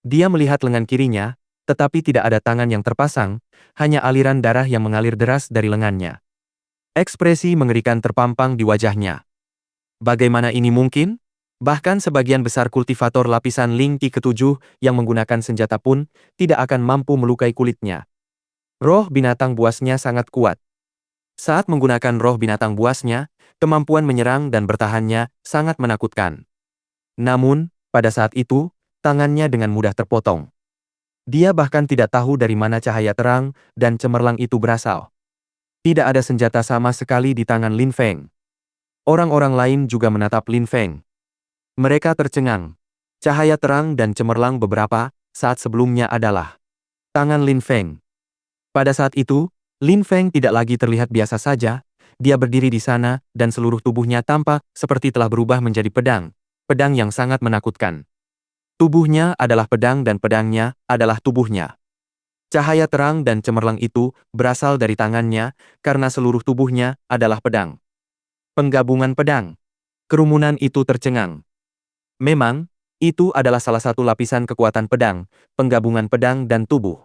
Dia melihat lengan kirinya, tetapi tidak ada tangan yang terpasang, hanya aliran darah yang mengalir deras dari lengannya. Ekspresi mengerikan terpampang di wajahnya. Bagaimana ini mungkin? Bahkan sebagian besar kultivator lapisan Ling Qi ke-7 yang menggunakan senjata pun tidak akan mampu melukai kulitnya. Roh binatang buasnya sangat kuat. Saat menggunakan roh binatang buasnya, kemampuan menyerang dan bertahannya sangat menakutkan. Namun, pada saat itu, tangannya dengan mudah terpotong. Dia bahkan tidak tahu dari mana cahaya terang dan cemerlang itu berasal. Tidak ada senjata sama sekali di tangan Lin Feng. Orang-orang lain juga menatap Lin Feng. Mereka tercengang. Cahaya terang dan cemerlang beberapa saat sebelumnya adalah tangan Lin Feng. Pada saat itu, Lin Feng tidak lagi terlihat biasa saja, dia berdiri di sana dan seluruh tubuhnya tampak seperti telah berubah menjadi pedang, pedang yang sangat menakutkan. Tubuhnya adalah pedang dan pedangnya adalah tubuhnya. Cahaya terang dan cemerlang itu berasal dari tangannya karena seluruh tubuhnya adalah pedang. Penggabungan pedang. Kerumunan itu tercengang. Memang, itu adalah salah satu lapisan kekuatan pedang, penggabungan pedang dan tubuh.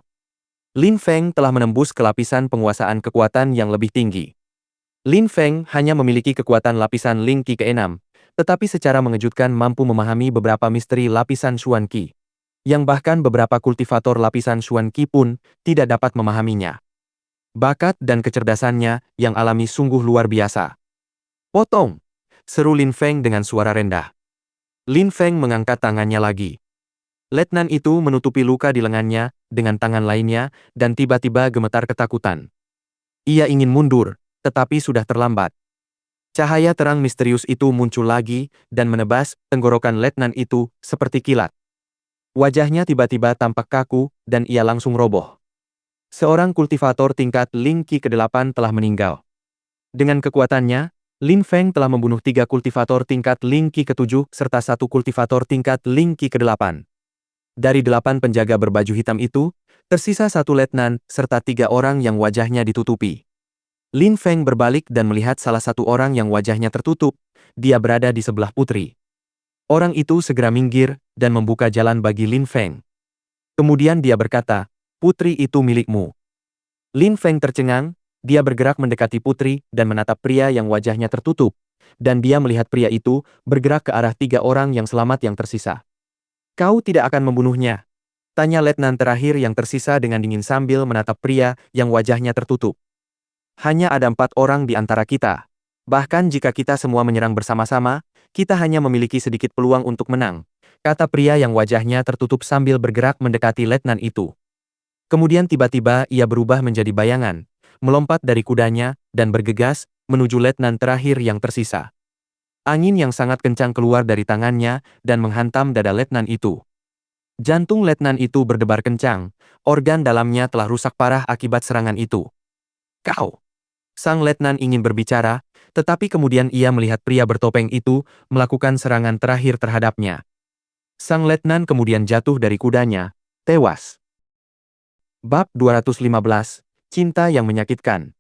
Lin Feng telah menembus ke lapisan penguasaan kekuatan yang lebih tinggi. Lin Feng hanya memiliki kekuatan lapisan Ling Qi ke-6, tetapi secara mengejutkan mampu memahami beberapa misteri lapisan Xuan Qi, yang bahkan beberapa kultivator lapisan Xuan Qi pun tidak dapat memahaminya. Bakat dan kecerdasannya yang alami sungguh luar biasa. Potong! Seru Lin Feng dengan suara rendah. Lin Feng mengangkat tangannya lagi. Letnan itu menutupi luka di lengannya dengan tangan lainnya dan tiba-tiba gemetar ketakutan. Ia ingin mundur, tetapi sudah terlambat. Cahaya terang misterius itu muncul lagi dan menebas tenggorokan letnan itu seperti kilat. Wajahnya tiba-tiba tampak kaku dan ia langsung roboh. Seorang kultivator tingkat Ling Qi ke-8 telah meninggal. Dengan kekuatannya, Lin Feng telah membunuh 3 kultivator tingkat Ling Qi ke-7 serta 1 kultivator tingkat Ling Qi ke-8. Dari 8 penjaga berbaju hitam itu, tersisa 1 letnan serta 3 orang yang wajahnya ditutupi. Lin Feng berbalik dan melihat salah satu orang yang wajahnya tertutup, dia berada di sebelah putri. Orang itu segera minggir dan membuka jalan bagi Lin Feng. Kemudian dia berkata, "Putri itu milikmu." Lin Feng tercengang, dia bergerak mendekati putri dan menatap pria yang wajahnya tertutup, dan dia melihat pria itu bergerak ke arah 3 orang yang selamat yang tersisa. "Kau tidak akan membunuhnya?" tanya letnan terakhir yang tersisa dengan dingin sambil menatap pria yang wajahnya tertutup. "Hanya ada 4 orang di antara kita. Bahkan jika kita semua menyerang bersama-sama, kita hanya memiliki sedikit peluang untuk menang," kata pria yang wajahnya tertutup sambil bergerak mendekati letnan itu. Kemudian tiba-tiba ia berubah menjadi bayangan, melompat dari kudanya, dan bergegas menuju letnan terakhir yang tersisa. Angin yang sangat kencang keluar dari tangannya dan menghantam dada letnan itu. Jantung letnan itu berdebar kencang, organ dalamnya telah rusak parah akibat serangan itu. "Kau!" Sang letnan ingin berbicara, tetapi kemudian ia melihat pria bertopeng itu melakukan serangan terakhir terhadapnya. Sang letnan kemudian jatuh dari kudanya, tewas. Bab 215, Cinta yang Menyakitkan.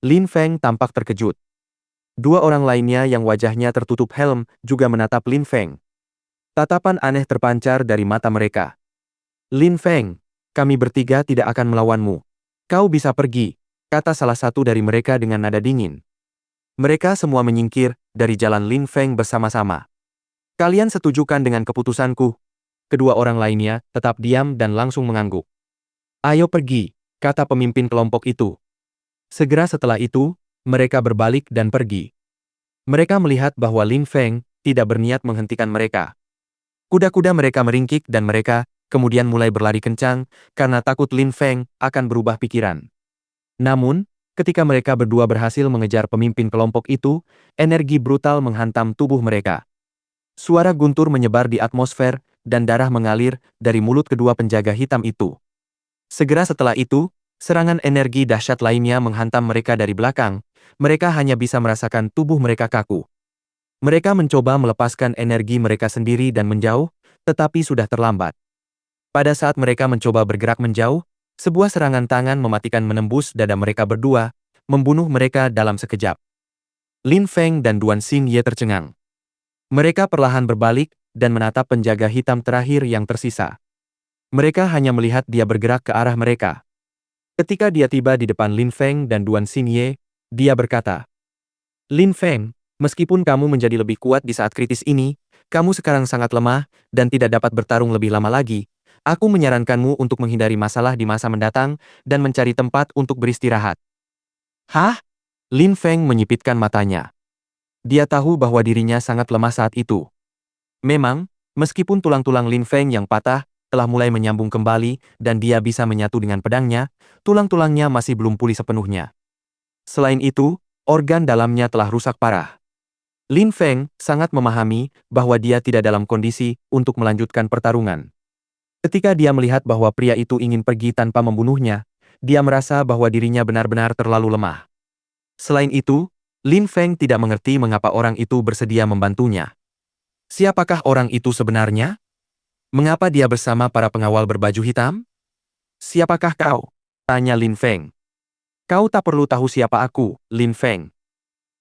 Lin Feng tampak terkejut. 2 orang lainnya yang wajahnya tertutup helm juga menatap Lin Feng. Tatapan aneh terpancar dari mata mereka. "Lin Feng, kami bertiga tidak akan melawanmu. Kau bisa pergi," kata salah satu dari mereka dengan nada dingin. Mereka semua menyingkir dari jalan Lin Feng bersama-sama. "Kalian setujukan dengan keputusanku?" Kedua orang lainnya tetap diam dan langsung mengangguk. "Ayo pergi," kata pemimpin kelompok itu. Segera setelah itu, mereka berbalik dan pergi. Mereka melihat bahwa Lin Feng tidak berniat menghentikan mereka. Kuda-kuda mereka meringkik dan mereka kemudian mulai berlari kencang karena takut Lin Feng akan berubah pikiran. Namun, ketika mereka berdua berhasil mengejar pemimpin kelompok itu, energi brutal menghantam tubuh mereka. Suara guntur menyebar di atmosfer dan darah mengalir dari mulut kedua penjaga hitam itu. Segera setelah itu, serangan energi dahsyat lainnya menghantam mereka dari belakang. Mereka hanya bisa merasakan tubuh mereka kaku. Mereka mencoba melepaskan energi mereka sendiri dan menjauh, tetapi sudah terlambat. Pada saat mereka mencoba bergerak menjauh, sebuah serangan tangan mematikan menembus dada mereka berdua, membunuh mereka dalam sekejap. Lin Feng dan Duan Xingye tercengang. Mereka perlahan berbalik dan menatap penjaga hitam terakhir yang tersisa. Mereka hanya melihat dia bergerak ke arah mereka. Ketika dia tiba di depan Lin Feng dan Duan Xingye, dia berkata, "Lin Feng, meskipun kamu menjadi lebih kuat di saat kritis ini, kamu sekarang sangat lemah dan tidak dapat bertarung lebih lama lagi. Aku menyarankanmu untuk menghindari masalah di masa mendatang dan mencari tempat untuk beristirahat." "Hah?" Lin Feng menyipitkan matanya. Dia tahu bahwa dirinya sangat lemah saat itu. Memang, meskipun tulang-tulang Lin Feng yang patah telah mulai menyambung kembali dan dia bisa menyatu dengan pedangnya, tulang-tulangnya masih belum pulih sepenuhnya. Selain itu, organ dalamnya telah rusak parah. Lin Feng sangat memahami bahwa dia tidak dalam kondisi untuk melanjutkan pertarungan. Ketika dia melihat bahwa pria itu ingin pergi tanpa membunuhnya, dia merasa bahwa dirinya benar-benar terlalu lemah. Selain itu, Lin Feng tidak mengerti mengapa orang itu bersedia membantunya. Siapakah orang itu sebenarnya? Mengapa dia bersama para pengawal berbaju hitam? Siapakah kau? Tanya Lin Feng. Kau tak perlu tahu siapa aku, Lin Feng.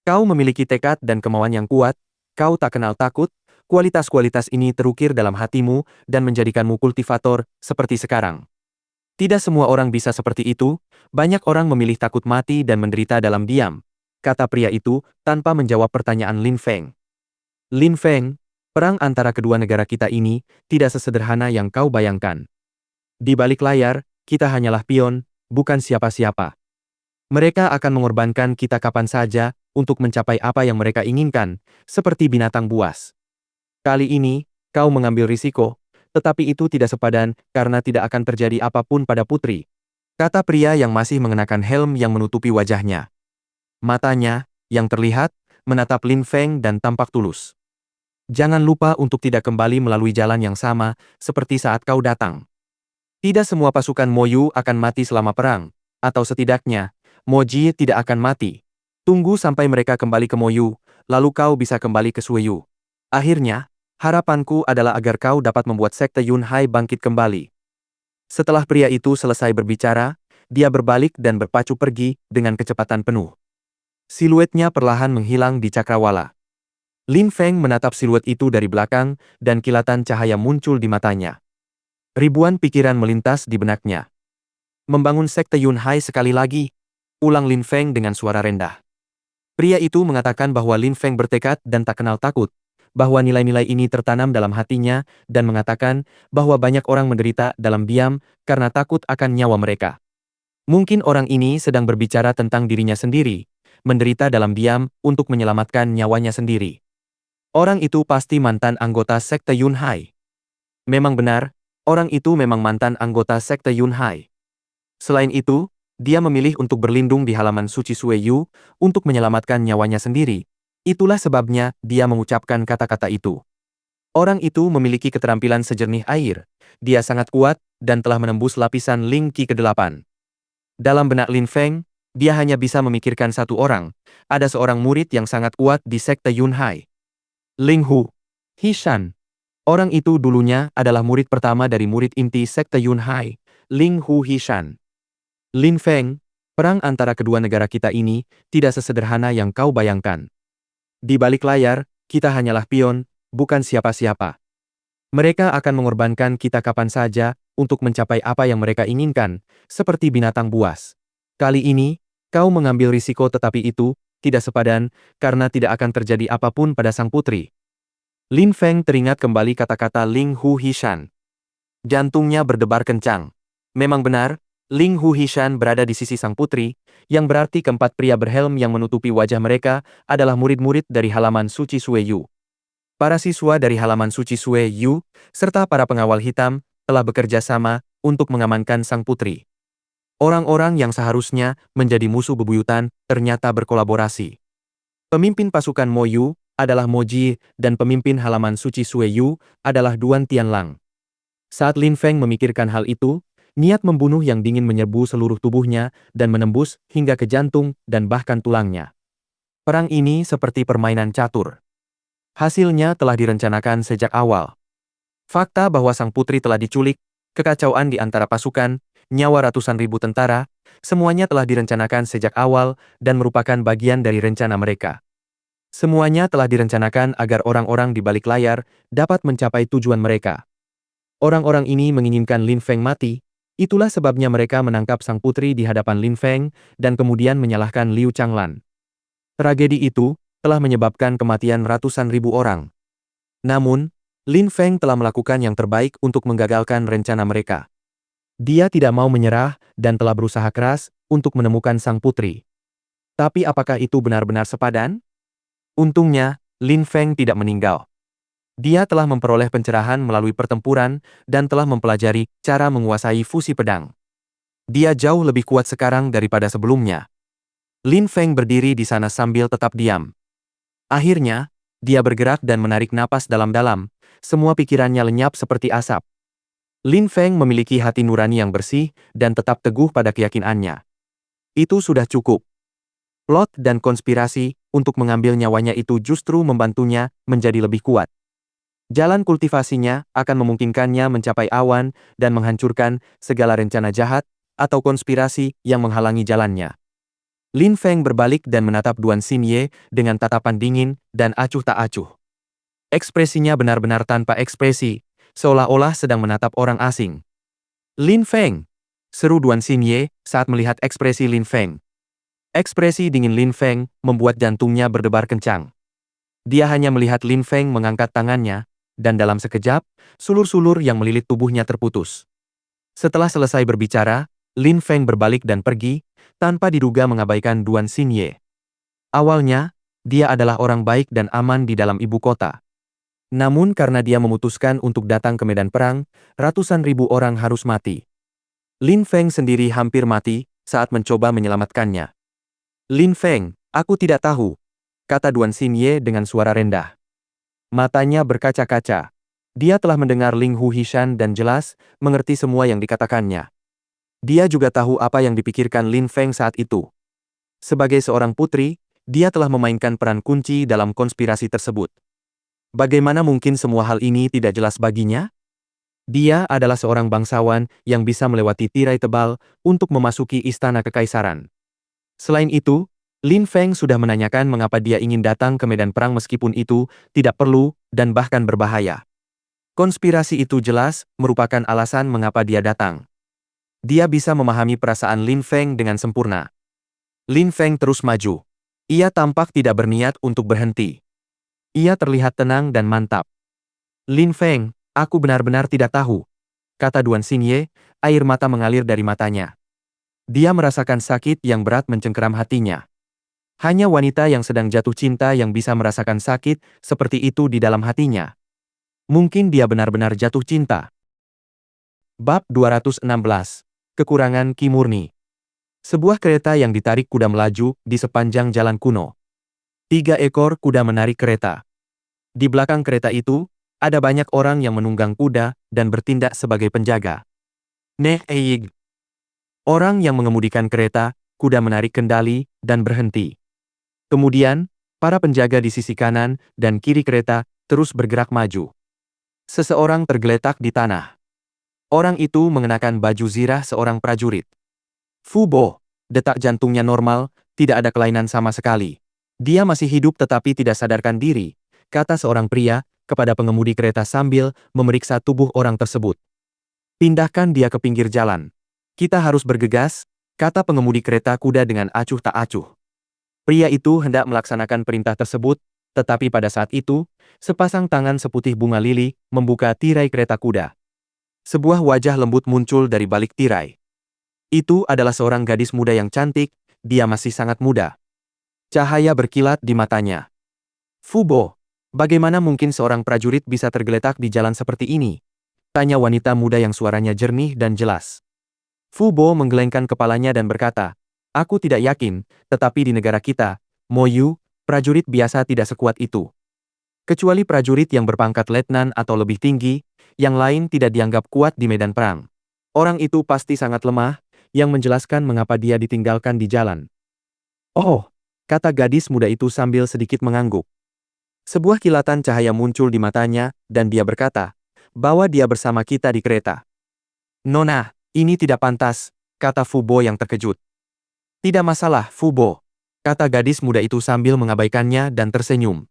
Kau memiliki tekad dan kemauan yang kuat, kau tak kenal takut, kualitas-kualitas ini terukir dalam hatimu dan menjadikanmu kultivator seperti sekarang. Tidak semua orang bisa seperti itu, banyak orang memilih takut mati dan menderita dalam diam, kata pria itu tanpa menjawab pertanyaan Lin Feng. Lin Feng, perang antara kedua negara kita ini tidak sesederhana yang kau bayangkan. Di balik layar, kita hanyalah pion, bukan siapa-siapa. Mereka akan mengorbankan kita kapan saja untuk mencapai apa yang mereka inginkan, seperti binatang buas. Kali ini, kau mengambil risiko, tetapi itu tidak sepadan karena tidak akan terjadi apapun pada putri, kata pria yang masih mengenakan helm yang menutupi wajahnya. Matanya, yang terlihat, menatap Lin Feng dan tampak tulus. Jangan lupa untuk tidak kembali melalui jalan yang sama seperti saat kau datang. Tidak semua pasukan Moyu akan mati selama perang, atau setidaknya, Moji tidak akan mati. Tunggu sampai mereka kembali ke Moyu, lalu kau bisa kembali ke Sueyu. Akhirnya, harapanku adalah agar kau dapat membuat sekte Yunhai bangkit kembali. Setelah pria itu selesai berbicara, dia berbalik dan berpacu pergi dengan kecepatan penuh. Siluetnya perlahan menghilang di cakrawala. Lin Feng menatap siluet itu dari belakang, dan kilatan cahaya muncul di matanya. Ribuan pikiran melintas di benaknya. Membangun sekte Yunhai sekali lagi, ulang Lin Feng dengan suara rendah. Pria itu mengatakan bahwa Lin Feng bertekad dan tak kenal takut, bahwa nilai-nilai ini tertanam dalam hatinya, dan mengatakan bahwa banyak orang menderita dalam diam karena takut akan nyawa mereka. Mungkin orang ini sedang berbicara tentang dirinya sendiri, menderita dalam diam untuk menyelamatkan nyawanya sendiri. Orang itu pasti mantan anggota sekte Yunhai. Memang benar, orang itu memang mantan anggota sekte Yunhai. Selain itu, dia memilih untuk berlindung di halaman suci Sueyu untuk menyelamatkan nyawanya sendiri. Itulah sebabnya dia mengucapkan kata-kata itu. Orang itu memiliki keterampilan sejernih air. Dia sangat kuat dan telah menembus lapisan Ling Qi ke-8. Dalam benak Lin Feng, dia hanya bisa memikirkan satu orang. Ada seorang murid yang sangat kuat di sekte Yunhai. Ling Hu Hishan. Orang itu dulunya adalah murid pertama dari murid inti sekte Yunhai, Ling Hu Hishan. Lin Feng, perang antara kedua negara kita ini tidak sesederhana yang kau bayangkan. Di balik layar, kita hanyalah pion, bukan siapa-siapa. Mereka akan mengorbankan kita kapan saja untuk mencapai apa yang mereka inginkan, seperti binatang buas. Kali ini, kau mengambil risiko tetapi itu tidak sepadan karena tidak akan terjadi apapun pada sang putri. Lin Feng teringat kembali kata-kata Ling Hu Hishan. Jantungnya berdebar kencang. Memang benar, Ling Hu Hishan berada di sisi sang putri, yang berarti keempat pria berhelm yang menutupi wajah mereka adalah murid-murid dari halaman suci Sueyu. Para siswa dari halaman suci Sueyu, serta para pengawal hitam, telah bekerja sama untuk mengamankan sang putri. Orang-orang yang seharusnya menjadi musuh bebuyutan ternyata berkolaborasi. Pemimpin pasukan Moyu adalah Moji dan pemimpin halaman suci Sueyu adalah Duan Tianlang. Saat Lin Feng memikirkan hal itu, niat membunuh yang dingin menyerbu seluruh tubuhnya dan menembus hingga ke jantung dan bahkan tulangnya. Perang ini seperti permainan catur. Hasilnya telah direncanakan sejak awal. Fakta bahwa sang putri telah diculik, kekacauan di antara pasukan, nyawa ratusan ribu tentara, semuanya telah direncanakan sejak awal dan merupakan bagian dari rencana mereka. Semuanya telah direncanakan agar orang-orang di balik layar dapat mencapai tujuan mereka. Orang-orang ini menginginkan Lin Feng mati, itulah sebabnya mereka menangkap sang putri di hadapan Lin Feng dan kemudian menyalahkan Liu Changlan. Tragedi itu telah menyebabkan kematian ratusan ribu orang. Namun, Lin Feng telah melakukan yang terbaik untuk menggagalkan rencana mereka. Dia tidak mau menyerah dan telah berusaha keras untuk menemukan sang putri. Tapi apakah itu benar-benar sepadan? Untungnya, Lin Feng tidak meninggal. Dia telah memperoleh pencerahan melalui pertempuran dan telah mempelajari cara menguasai fusi pedang. Dia jauh lebih kuat sekarang daripada sebelumnya. Lin Feng berdiri di sana sambil tetap diam. Akhirnya, dia bergerak dan menarik napas dalam-dalam, semua pikirannya lenyap seperti asap. Lin Feng memiliki hati nurani yang bersih dan tetap teguh pada keyakinannya. Itu sudah cukup. Plot dan konspirasi untuk mengambil nyawanya itu justru membantunya menjadi lebih kuat. Jalan kultivasinya akan memungkinkannya mencapai awan dan menghancurkan segala rencana jahat atau konspirasi yang menghalangi jalannya. Lin Feng berbalik dan menatap Duan Xinye dengan tatapan dingin dan acuh tak acuh. Ekspresinya benar-benar tanpa ekspresi, seolah-olah sedang menatap orang asing. Lin Feng! Seru Duan Xinye saat melihat ekspresi Lin Feng. Ekspresi dingin Lin Feng membuat jantungnya berdebar kencang. Dia hanya melihat Lin Feng mengangkat tangannya, dan dalam sekejap, sulur-sulur yang melilit tubuhnya terputus. Setelah selesai berbicara, Lin Feng berbalik dan pergi, tanpa diduga mengabaikan Duan Xinye. Awalnya, dia adalah orang baik dan aman di dalam ibu kota. Namun karena dia memutuskan untuk datang ke medan perang, ratusan ribu orang harus mati. Lin Feng sendiri hampir mati saat mencoba menyelamatkannya. Lin Feng, aku tidak tahu, kata Duan Xinye dengan suara rendah. Matanya berkaca-kaca. Dia telah mendengar Ling Hu Hishan dan jelas mengerti semua yang dikatakannya. Dia juga tahu apa yang dipikirkan Lin Feng saat itu. Sebagai seorang putri, dia telah memainkan peran kunci dalam konspirasi tersebut. Bagaimana mungkin semua hal ini tidak jelas baginya? Dia adalah seorang bangsawan yang bisa melewati tirai tebal untuk memasuki istana kekaisaran. Selain itu, Lin Feng sudah menanyakan mengapa dia ingin datang ke medan perang meskipun itu tidak perlu dan bahkan berbahaya. Konspirasi itu jelas merupakan alasan mengapa dia datang. Dia bisa memahami perasaan Lin Feng dengan sempurna. Lin Feng terus maju. Ia tampak tidak berniat untuk berhenti. Ia terlihat tenang dan mantap. Lin Feng, aku benar-benar tidak tahu, kata Duan Xinye, air mata mengalir dari matanya. Dia merasakan sakit yang berat mencengkeram hatinya. Hanya wanita yang sedang jatuh cinta yang bisa merasakan sakit seperti itu di dalam hatinya. Mungkin dia benar-benar jatuh cinta. Bab 216. Kekurangan Ki Murni. Sebuah kereta yang ditarik kuda melaju di sepanjang jalan kuno. 3 ekor kuda menarik kereta. Di belakang kereta itu, ada banyak orang yang menunggang kuda dan bertindak sebagai penjaga. Neh Eig. Orang yang mengemudikan kereta, kuda menarik kendali, dan berhenti. Kemudian, para penjaga di sisi kanan dan kiri kereta terus bergerak maju. Seseorang tergeletak di tanah. Orang itu mengenakan baju zirah seorang prajurit. Fu Bo, detak jantungnya normal, tidak ada kelainan sama sekali. Dia masih hidup tetapi tidak sadarkan diri, kata seorang pria kepada pengemudi kereta sambil memeriksa tubuh orang tersebut. Pindahkan dia ke pinggir jalan. Kita harus bergegas, kata pengemudi kereta kuda dengan acuh tak acuh. Pria itu hendak melaksanakan perintah tersebut, tetapi pada saat itu, sepasang tangan seputih bunga lili membuka tirai kereta kuda. Sebuah wajah lembut muncul dari balik tirai. Itu adalah seorang gadis muda yang cantik, dia masih sangat muda. Cahaya berkilat di matanya. Fu Bo, bagaimana mungkin seorang prajurit bisa tergeletak di jalan seperti ini? Tanya wanita muda yang suaranya jernih dan jelas. Fu Bo menggelengkan kepalanya dan berkata, aku tidak yakin, tetapi di negara kita, Mo Yu, prajurit biasa tidak sekuat itu. Kecuali prajurit yang berpangkat letnan atau lebih tinggi, yang lain tidak dianggap kuat di medan perang. Orang itu pasti sangat lemah, yang menjelaskan mengapa dia ditinggalkan di jalan. Oh, kata gadis muda itu sambil sedikit mengangguk. Sebuah kilatan cahaya muncul di matanya, dan dia berkata, bahwa dia bersama kita di kereta. Nona, ini tidak pantas, kata Fu Bo yang terkejut. Tidak masalah, Fu Bo, kata gadis muda itu sambil mengabaikannya dan tersenyum.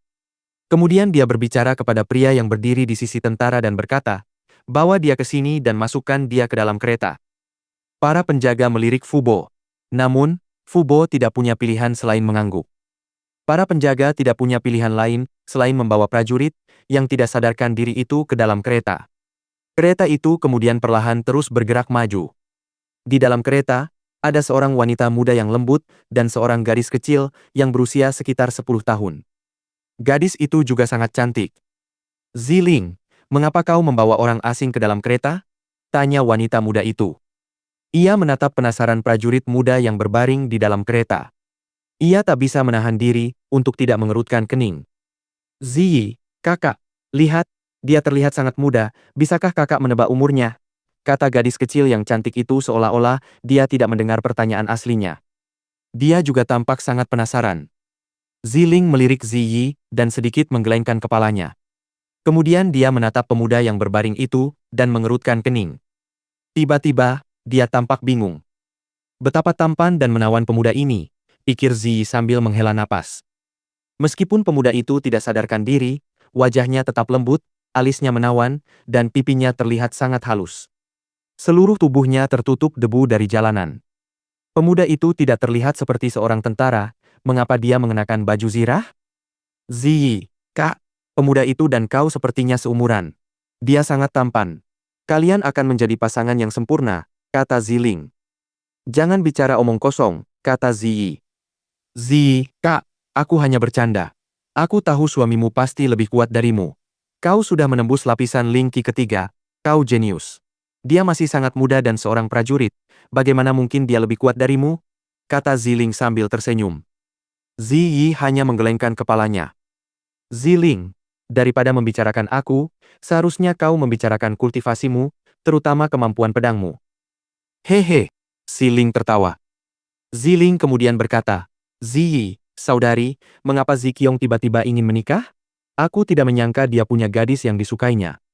Kemudian dia berbicara kepada pria yang berdiri di sisi tentara dan berkata, bawa dia ke sini dan masukkan dia ke dalam kereta. Para penjaga melirik Fu Bo. Namun, Fu Bo tidak punya pilihan selain mengangguk. Para penjaga tidak punya pilihan lain selain membawa prajurit yang tidak sadarkan diri itu ke dalam kereta. Kereta itu kemudian perlahan terus bergerak maju. Di dalam kereta, ada seorang wanita muda yang lembut dan seorang gadis kecil yang berusia sekitar 10 tahun. Gadis itu juga sangat cantik. Ziling, mengapa kau membawa orang asing ke dalam kereta? Tanya wanita muda itu. Ia menatap penasaran prajurit muda yang berbaring di dalam kereta. Ia tak bisa menahan diri untuk tidak mengerutkan kening. Ziyi, kakak, lihat, dia terlihat sangat muda, bisakah kakak menebak umurnya? Kata gadis kecil yang cantik itu seolah-olah dia tidak mendengar pertanyaan aslinya. Dia juga tampak sangat penasaran. Ziling melirik Ziyi dan sedikit menggelengkan kepalanya. Kemudian dia menatap pemuda yang berbaring itu dan mengerutkan kening. Tiba-tiba, dia tampak bingung. Betapa tampan dan menawan pemuda ini, pikir Ziyi sambil menghela napas. Meskipun pemuda itu tidak sadarkan diri, wajahnya tetap lembut, alisnya menawan, dan pipinya terlihat sangat halus. Seluruh tubuhnya tertutup debu dari jalanan. Pemuda itu tidak terlihat seperti seorang tentara, mengapa dia mengenakan baju zirah? Ziyi, Kak, pemuda itu dan kau sepertinya seumuran. Dia sangat tampan. Kalian akan menjadi pasangan yang sempurna, kata Ziling. Jangan bicara omong kosong, kata Ziyi. Ziyi, Kak, aku hanya bercanda. Aku tahu suamimu pasti lebih kuat darimu. Kau sudah menembus lapisan Lingki ketiga, kau jenius. Dia masih sangat muda dan seorang prajurit, bagaimana mungkin dia lebih kuat darimu? Kata Ziling sambil tersenyum. Ziyi hanya menggelengkan kepalanya. Ziling, daripada membicarakan aku, seharusnya kau membicarakan kultivasimu, terutama kemampuan pedangmu. Hehe, Ziling tertawa. Ziling kemudian berkata, Ziyi, saudari, mengapa Ziqiong tiba-tiba ingin menikah? Aku tidak menyangka dia punya gadis yang disukainya.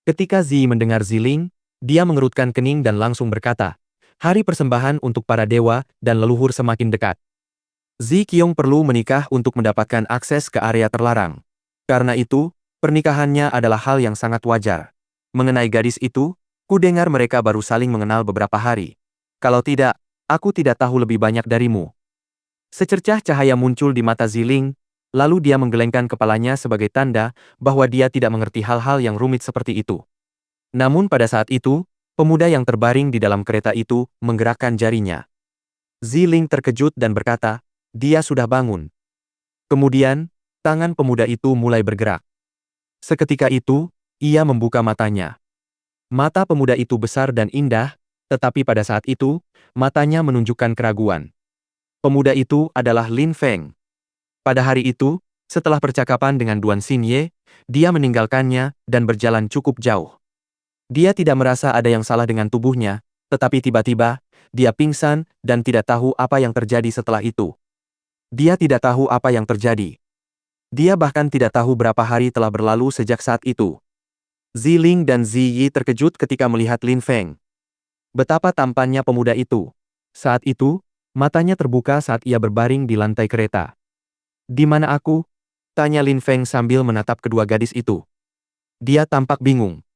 Ketika Ziyi mendengar Ziling, dia mengerutkan kening dan langsung berkata, hari persembahan untuk para dewa dan leluhur semakin dekat. Ziqiong perlu menikah untuk mendapatkan akses ke area terlarang. Karena itu, pernikahannya adalah hal yang sangat wajar. Mengenai gadis itu, ku dengar mereka baru saling mengenal beberapa hari. Kalau tidak, aku tidak tahu lebih banyak darimu. Secercah cahaya muncul di mata Ziling, lalu dia menggelengkan kepalanya sebagai tanda bahwa dia tidak mengerti hal-hal yang rumit seperti itu. Namun pada saat itu, pemuda yang terbaring di dalam kereta itu menggerakkan jarinya. Ziling terkejut dan berkata, dia sudah bangun. Kemudian, tangan pemuda itu mulai bergerak. Seketika itu, ia membuka matanya. Mata pemuda itu besar dan indah, tetapi pada saat itu, matanya menunjukkan keraguan. Pemuda itu adalah Lin Feng. Pada hari itu, setelah percakapan dengan Duan Xinye, dia meninggalkannya dan berjalan cukup jauh. Dia tidak merasa ada yang salah dengan tubuhnya, tetapi tiba-tiba, dia pingsan dan tidak tahu apa yang terjadi setelah itu. Dia tidak tahu apa yang terjadi. Dia bahkan tidak tahu berapa hari telah berlalu sejak saat itu. Ziling dan Ziyi terkejut ketika melihat Lin Feng. Betapa tampannya pemuda itu. Saat itu, matanya terbuka saat ia berbaring di lantai kereta. Di mana aku? Tanya Lin Feng sambil menatap kedua gadis itu. Dia tampak bingung.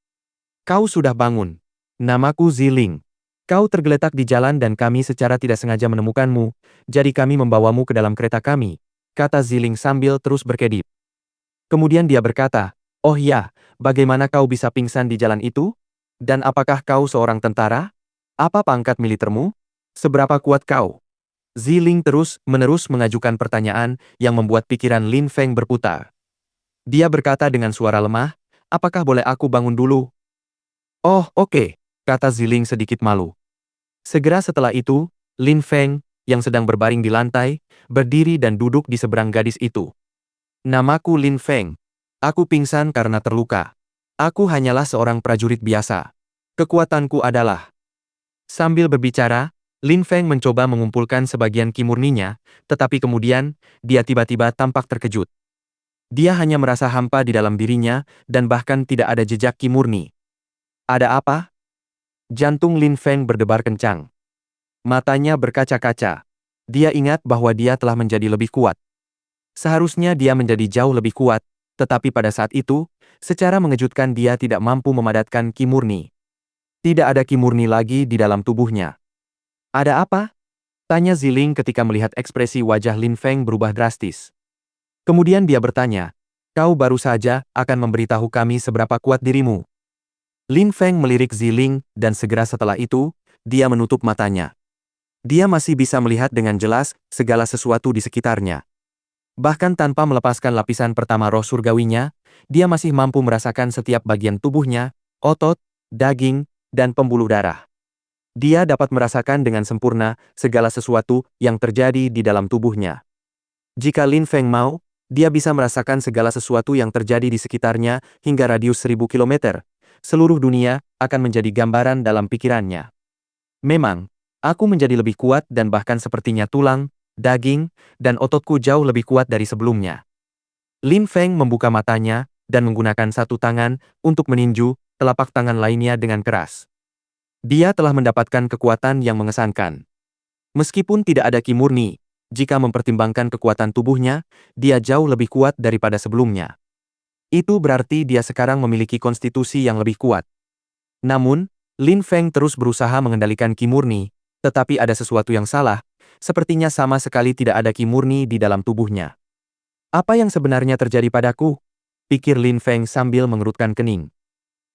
Kau sudah bangun. Namaku Ziling. Kau tergeletak di jalan dan kami secara tidak sengaja menemukanmu, jadi kami membawamu ke dalam kereta kami, kata Ziling sambil terus berkedip. Kemudian dia berkata, oh ya, bagaimana kau bisa pingsan di jalan itu? Dan apakah kau seorang tentara? Apa pangkat militermu? Seberapa kuat kau? Ziling terus-menerus mengajukan pertanyaan yang membuat pikiran Lin Feng berputar. Dia berkata dengan suara lemah, apakah boleh aku bangun dulu? Oh, oke, kata Ziling sedikit malu. Segera setelah itu, Lin Feng, yang sedang berbaring di lantai, berdiri dan duduk di seberang gadis itu. Namaku Lin Feng. Aku pingsan karena terluka. Aku hanyalah seorang prajurit biasa. Kekuatanku adalah... Sambil berbicara, Lin Feng mencoba mengumpulkan sebagian ki murninya, tetapi kemudian, dia tiba-tiba tampak terkejut. Dia hanya merasa hampa di dalam dirinya, dan bahkan tidak ada jejak ki murni. Ada apa? Jantung Lin Feng berdebar kencang. Matanya berkaca-kaca. Dia ingat bahwa dia telah menjadi lebih kuat. Seharusnya dia menjadi jauh lebih kuat, tetapi pada saat itu, secara mengejutkan dia tidak mampu memadatkan ki murni. Tidak ada ki murni lagi di dalam tubuhnya. Ada apa? Tanya Ziling ketika melihat ekspresi wajah Lin Feng berubah drastis. Kemudian dia bertanya, kau baru saja akan memberitahu kami seberapa kuat dirimu. Lin Feng melirik Ziling, dan segera setelah itu, dia menutup matanya. Dia masih bisa melihat dengan jelas segala sesuatu di sekitarnya. Bahkan tanpa melepaskan lapisan pertama roh surgawinya, dia masih mampu merasakan setiap bagian tubuhnya, otot, daging, dan pembuluh darah. Dia dapat merasakan dengan sempurna segala sesuatu yang terjadi di dalam tubuhnya. Jika Lin Feng mau, dia bisa merasakan segala sesuatu yang terjadi di sekitarnya hingga radius 1000 kilometer. Seluruh dunia akan menjadi gambaran dalam pikirannya. Memang, aku menjadi lebih kuat dan bahkan sepertinya tulang, daging, dan ototku jauh lebih kuat dari sebelumnya. Lin Feng membuka matanya dan menggunakan satu tangan untuk meninju telapak tangan lainnya dengan keras. Dia telah mendapatkan kekuatan yang mengesankan. Meskipun tidak ada ki murni, jika mempertimbangkan kekuatan tubuhnya, dia jauh lebih kuat daripada sebelumnya. Itu berarti dia sekarang memiliki konstitusi yang lebih kuat. Namun, Lin Feng terus berusaha mengendalikan ki murni, tetapi ada sesuatu yang salah, sepertinya sama sekali tidak ada ki murni di dalam tubuhnya. Apa yang sebenarnya terjadi padaku? Pikir Lin Feng sambil mengerutkan kening.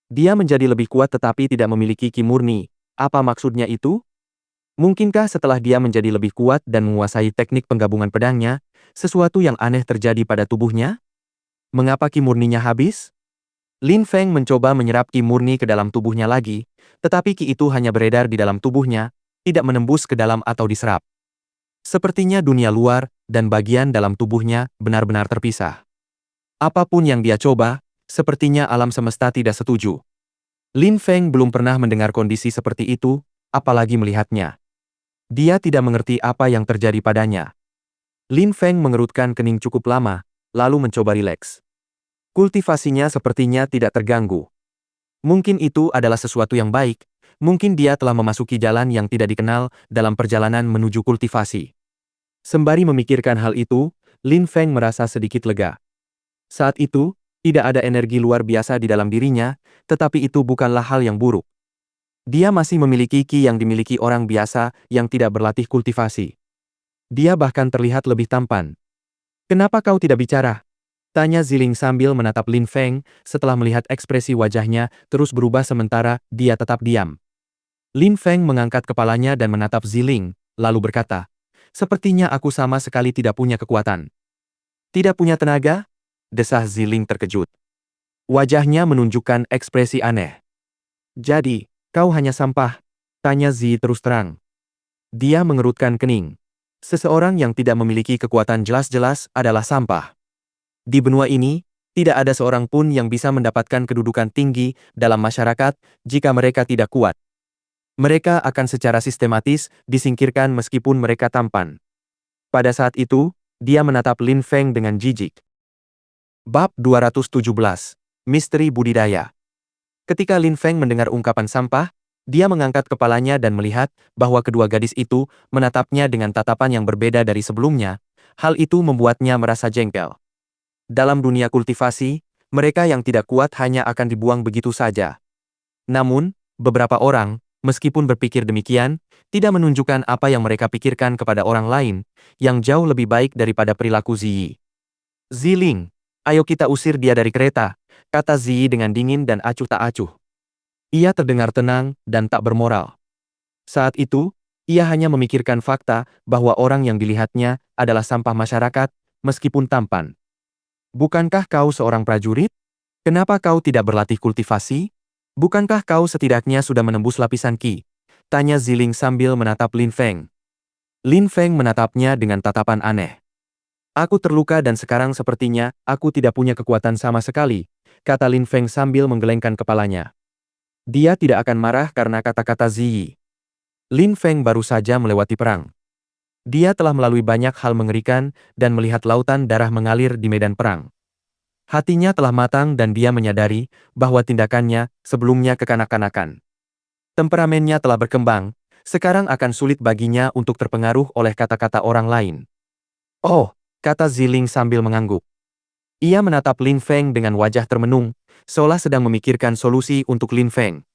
Dia menjadi lebih kuat tetapi tidak memiliki ki murni. Apa maksudnya itu? Mungkinkah setelah dia menjadi lebih kuat dan menguasai teknik penggabungan pedangnya, sesuatu yang aneh terjadi pada tubuhnya? Mengapa ki murninya habis? Lin Feng mencoba menyerap ki murni ke dalam tubuhnya lagi, tetapi ki itu hanya beredar di dalam tubuhnya, tidak menembus ke dalam atau diserap. Sepertinya dunia luar dan bagian dalam tubuhnya benar-benar terpisah. Apapun yang dia coba, sepertinya alam semesta tidak setuju. Lin Feng belum pernah mendengar kondisi seperti itu, apalagi melihatnya. Dia tidak mengerti apa yang terjadi padanya. Lin Feng mengerutkan kening cukup lama, lalu mencoba rileks. Kultivasinya sepertinya tidak terganggu. Mungkin itu adalah sesuatu yang baik, mungkin dia telah memasuki jalan yang tidak dikenal dalam perjalanan menuju kultivasi. Sembari memikirkan hal itu, Lin Feng merasa sedikit lega. Saat itu, tidak ada energi luar biasa di dalam dirinya, tetapi itu bukanlah hal yang buruk. Dia masih memiliki ki yang dimiliki orang biasa yang tidak berlatih kultivasi. Dia bahkan terlihat lebih tampan. Kenapa kau tidak bicara? Tanya Ziling sambil menatap Lin Feng setelah melihat ekspresi wajahnya terus berubah sementara dia tetap diam. Lin Feng mengangkat kepalanya dan menatap Ziling, lalu berkata, "Sepertinya aku sama sekali tidak punya kekuatan." "Tidak punya tenaga?" desah Ziling terkejut. Wajahnya menunjukkan ekspresi aneh. "Jadi, kau hanya sampah?" tanya Zi terus terang. Dia mengerutkan kening. Seseorang yang tidak memiliki kekuatan jelas-jelas adalah sampah. Di benua ini, tidak ada seorang pun yang bisa mendapatkan kedudukan tinggi dalam masyarakat jika mereka tidak kuat. Mereka akan secara sistematis disingkirkan meskipun mereka tampan. Pada saat itu, dia menatap Lin Feng dengan jijik. Bab 217. Misteri Budidaya. Ketika Lin Feng mendengar ungkapan sampah, dia mengangkat kepalanya dan melihat bahwa kedua gadis itu menatapnya dengan tatapan yang berbeda dari sebelumnya. Hal itu membuatnya merasa jengkel. Dalam dunia kultivasi, mereka yang tidak kuat hanya akan dibuang begitu saja. Namun, beberapa orang, meskipun berpikir demikian, tidak menunjukkan apa yang mereka pikirkan kepada orang lain, yang jauh lebih baik daripada perilaku Ziyi. "Ziling, ayo kita usir dia dari kereta," kata Ziyi dengan dingin dan acuh tak acuh. Ia terdengar tenang dan tak bermoral. Saat itu, ia hanya memikirkan fakta bahwa orang yang dilihatnya adalah sampah masyarakat, meskipun tampan. "Bukankah kau seorang prajurit? Kenapa kau tidak berlatih kultivasi? Bukankah kau setidaknya sudah menembus lapisan ki?" tanya Ziling sambil menatap Lin Feng. Lin Feng menatapnya dengan tatapan aneh. "Aku terluka dan sekarang sepertinya aku tidak punya kekuatan sama sekali," kata Lin Feng sambil menggelengkan kepalanya. Dia tidak akan marah karena kata-kata Ziyi. Lin Feng baru saja melewati perang. Dia telah melalui banyak hal mengerikan dan melihat lautan darah mengalir di medan perang. Hatinya telah matang dan dia menyadari bahwa tindakannya sebelumnya kekanak-kanakan. Temperamennya telah berkembang, sekarang akan sulit baginya untuk terpengaruh oleh kata-kata orang lain. "Oh," kata Ziling sambil mengangguk. Ia menatap Lin Feng dengan wajah termenung, seolah sedang memikirkan solusi untuk Lin Feng.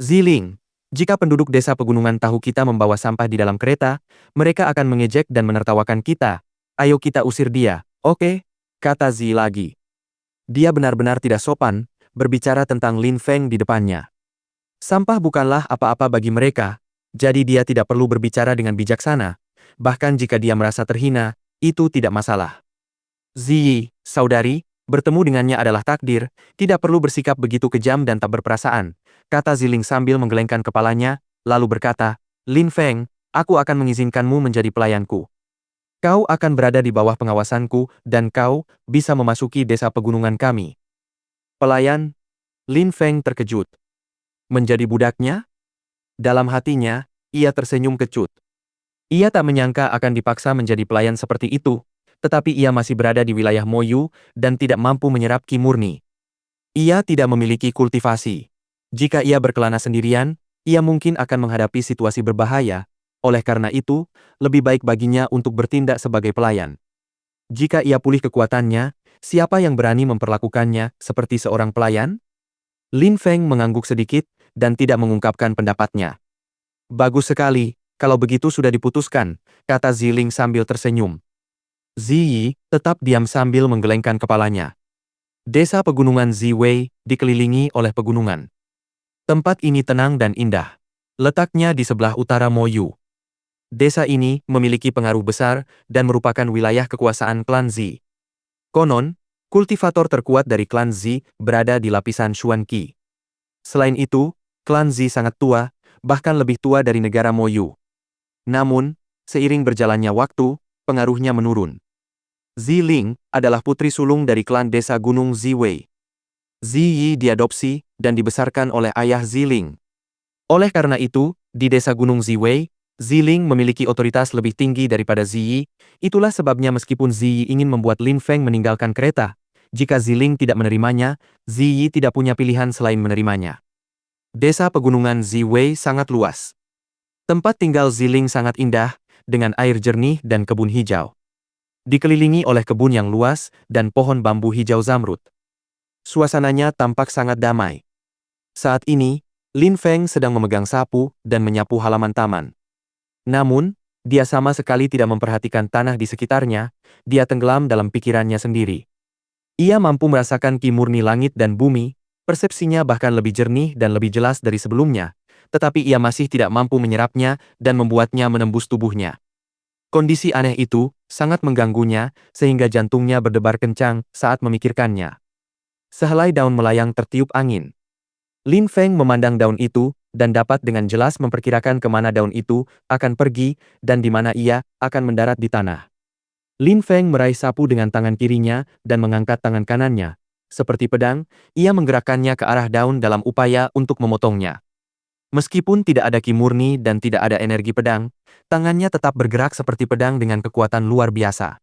"Ziling, jika penduduk desa pegunungan tahu kita membawa sampah di dalam kereta, mereka akan mengejek dan menertawakan kita. Ayo kita usir dia, oke?" kata Zi lagi. Dia benar-benar tidak sopan, berbicara tentang Lin Feng di depannya. Sampah bukanlah apa-apa bagi mereka, jadi dia tidak perlu berbicara dengan bijaksana, bahkan jika dia merasa terhina, itu tidak masalah. "Ziyi, saudari, bertemu dengannya adalah takdir, tidak perlu bersikap begitu kejam dan tak berperasaan," kata Ziling sambil menggelengkan kepalanya, lalu berkata, "Lin Feng, aku akan mengizinkanmu menjadi pelayanku. Kau akan berada di bawah pengawasanku dan kau bisa memasuki desa pegunungan kami." "Pelayan?" Lin Feng terkejut. "Menjadi budaknya?" Dalam hatinya, ia tersenyum kecut. Ia tak menyangka akan dipaksa menjadi pelayan seperti itu, tetapi ia masih berada di wilayah Moyu dan tidak mampu menyerap ki murni. Ia tidak memiliki kultivasi. Jika ia berkelana sendirian, ia mungkin akan menghadapi situasi berbahaya. Oleh karena itu, lebih baik baginya untuk bertindak sebagai pelayan. Jika ia pulih kekuatannya, siapa yang berani memperlakukannya seperti seorang pelayan? Lin Feng mengangguk sedikit dan tidak mengungkapkan pendapatnya. Bagus sekali, kalau begitu sudah diputuskan, kata Ziling sambil tersenyum. Ziyi tetap diam sambil menggelengkan kepalanya. Desa pegunungan Ziwei dikelilingi oleh pegunungan. Tempat ini tenang dan indah. Letaknya di sebelah utara Moyu. Desa ini memiliki pengaruh besar dan merupakan wilayah kekuasaan klan Zi. Konon, kultivator terkuat dari klan Zi berada di lapisan Xuanqi. Selain itu, klan Zi sangat tua, bahkan lebih tua dari negara Moyu. Namun, seiring berjalannya waktu, pengaruhnya menurun. Ziling adalah putri sulung dari klan desa Gunung Ziwei. Ziyi diadopsi dan dibesarkan oleh ayah Ziling. Oleh karena itu, di desa Gunung Ziwei, Ziling memiliki otoritas lebih tinggi daripada Ziyi. Itulah sebabnya meskipun Ziyi ingin membuat Lin Feng meninggalkan kereta, jika Ziling tidak menerimanya, Ziyi tidak punya pilihan selain menerimanya. Desa pegunungan Ziwei sangat luas. Tempat tinggal Ziling sangat indah, dengan air jernih dan kebun hijau. Dikelilingi oleh kebun yang luas dan pohon bambu hijau zamrud. Suasananya tampak sangat damai. Saat ini, Lin Feng sedang memegang sapu dan menyapu halaman taman. Namun, dia sama sekali tidak memperhatikan tanah di sekitarnya, dia tenggelam dalam pikirannya sendiri. Ia mampu merasakan ki murni langit dan bumi, persepsinya bahkan lebih jernih dan lebih jelas dari sebelumnya, tetapi ia masih tidak mampu menyerapnya dan membuatnya menembus tubuhnya. Kondisi aneh itu sangat mengganggunya sehingga jantungnya berdebar kencang saat memikirkannya. Sehelai daun melayang tertiup angin. Lin Feng memandang daun itu dan dapat dengan jelas memperkirakan kemana daun itu akan pergi dan di mana ia akan mendarat di tanah. Lin Feng meraih sapu dengan tangan kirinya dan mengangkat tangan kanannya. Seperti pedang, ia menggerakkannya ke arah daun dalam upaya untuk memotongnya. Meskipun tidak ada ki murni dan tidak ada energi pedang, tangannya tetap bergerak seperti pedang dengan kekuatan luar biasa.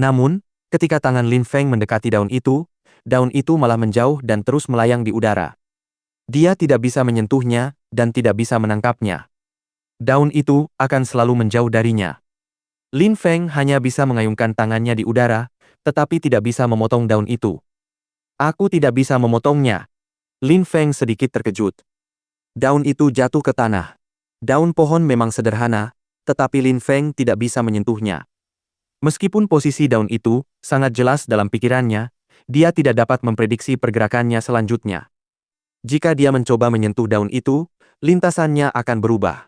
Namun, ketika tangan Lin Feng mendekati daun itu malah menjauh dan terus melayang di udara. Dia tidak bisa menyentuhnya dan tidak bisa menangkapnya. Daun itu akan selalu menjauh darinya. Lin Feng hanya bisa mengayunkan tangannya di udara, tetapi tidak bisa memotong daun itu. Aku tidak bisa memotongnya. Lin Feng sedikit terkejut. Daun itu jatuh ke tanah. Daun pohon memang sederhana, tetapi Lin Feng tidak bisa menyentuhnya. Meskipun posisi daun itu sangat jelas dalam pikirannya, dia tidak dapat memprediksi pergerakannya selanjutnya. Jika dia mencoba menyentuh daun itu, lintasannya akan berubah.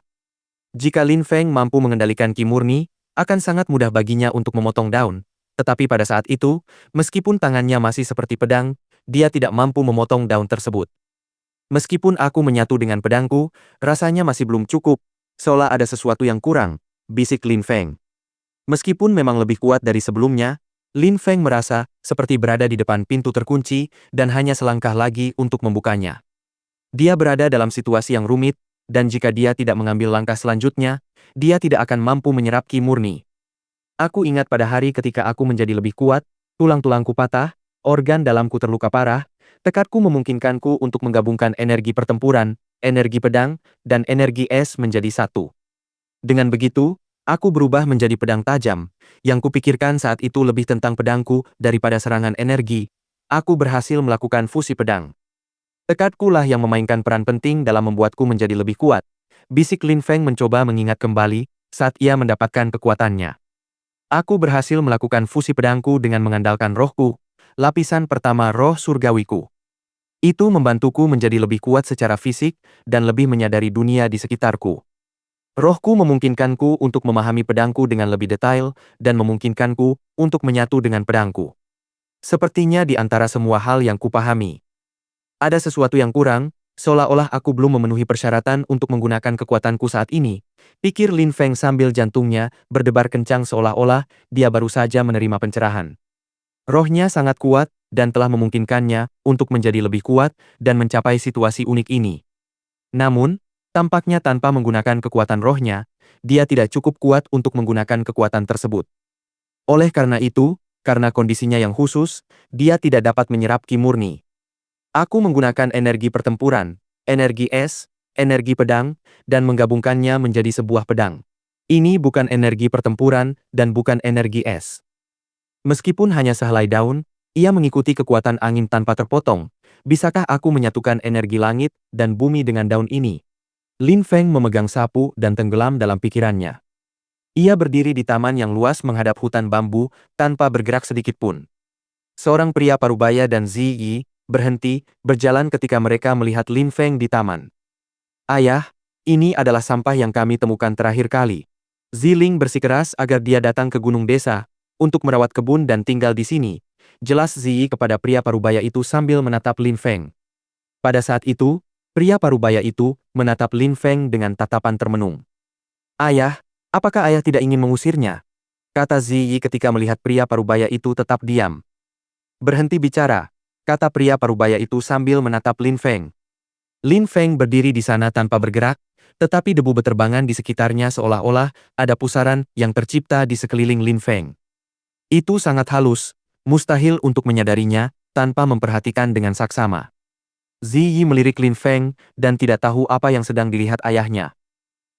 Jika Lin Feng mampu mengendalikan ki murni, akan sangat mudah baginya untuk memotong daun. Tetapi pada saat itu, meskipun tangannya masih seperti pedang, dia tidak mampu memotong daun tersebut. Meskipun aku menyatu dengan pedangku, rasanya masih belum cukup, seolah ada sesuatu yang kurang, bisik Lin Feng. Meskipun memang lebih kuat dari sebelumnya, Lin Feng merasa seperti berada di depan pintu terkunci dan hanya selangkah lagi untuk membukanya. Dia berada dalam situasi yang rumit, dan jika dia tidak mengambil langkah selanjutnya, dia tidak akan mampu menyerap ki murni. Aku ingat pada hari ketika aku menjadi lebih kuat, tulang-tulangku patah, organ dalamku terluka parah, tekadku memungkinkanku untuk menggabungkan energi pertempuran, energi pedang, dan energi es menjadi satu. Dengan begitu, aku berubah menjadi pedang tajam. Yang kupikirkan saat itu lebih tentang pedangku daripada serangan energi. Aku berhasil melakukan fusi pedang. Tekadku lah yang memainkan peran penting dalam membuatku menjadi lebih kuat. Bisik Lin Feng mencoba mengingat kembali saat ia mendapatkan kekuatannya. Aku berhasil melakukan fusi pedangku dengan mengandalkan rohku, lapisan pertama roh surgawiku. Itu membantuku menjadi lebih kuat secara fisik dan lebih menyadari dunia di sekitarku. Rohku memungkinkanku untuk memahami pedangku dengan lebih detail dan memungkinkanku untuk menyatu dengan pedangku. Sepertinya di antara semua hal yang kupahami, ada sesuatu yang kurang, seolah-olah aku belum memenuhi persyaratan untuk menggunakan kekuatanku saat ini, pikir Lin Feng sambil jantungnya berdebar kencang seolah-olah dia baru saja menerima pencerahan. Rohnya sangat kuat dan telah memungkinkannya untuk menjadi lebih kuat dan mencapai situasi unik ini. Namun, tampaknya tanpa menggunakan kekuatan rohnya, dia tidak cukup kuat untuk menggunakan kekuatan tersebut. Oleh karena itu, karena kondisinya yang khusus, dia tidak dapat menyerap ki murni. Aku menggunakan energi pertempuran, energi es, energi pedang, dan menggabungkannya menjadi sebuah pedang. Ini bukan energi pertempuran dan bukan energi es. Meskipun hanya sehelai daun, ia mengikuti kekuatan angin tanpa terpotong. Bisakah aku menyatukan energi langit dan bumi dengan daun ini? Lin Feng memegang sapu dan tenggelam dalam pikirannya. Ia berdiri di taman yang luas menghadap hutan bambu tanpa bergerak sedikit pun. Seorang pria parubaya dan Ziyi berhenti, berjalan ketika mereka melihat Lin Feng di taman. Ayah, ini adalah sampah yang kami temukan terakhir kali. Ziling bersikeras agar dia datang ke gunung desa untuk merawat kebun dan tinggal di sini. Jelas Ziyi kepada pria parubaya itu sambil menatap Lin Feng. Pada saat itu, pria parubaya itu menatap Lin Feng dengan tatapan termenung. Ayah, apakah ayah tidak ingin mengusirnya? Kata Ziyi ketika melihat pria parubaya itu tetap diam. Berhenti bicara, kata pria parubaya itu sambil menatap Lin Feng. Lin Feng berdiri di sana tanpa bergerak, tetapi debu beterbangan di sekitarnya seolah-olah ada pusaran yang tercipta di sekeliling Lin Feng. Itu sangat halus, mustahil untuk menyadarinya tanpa memperhatikan dengan saksama. Ziyi melirik Lin Feng dan tidak tahu apa yang sedang dilihat ayahnya.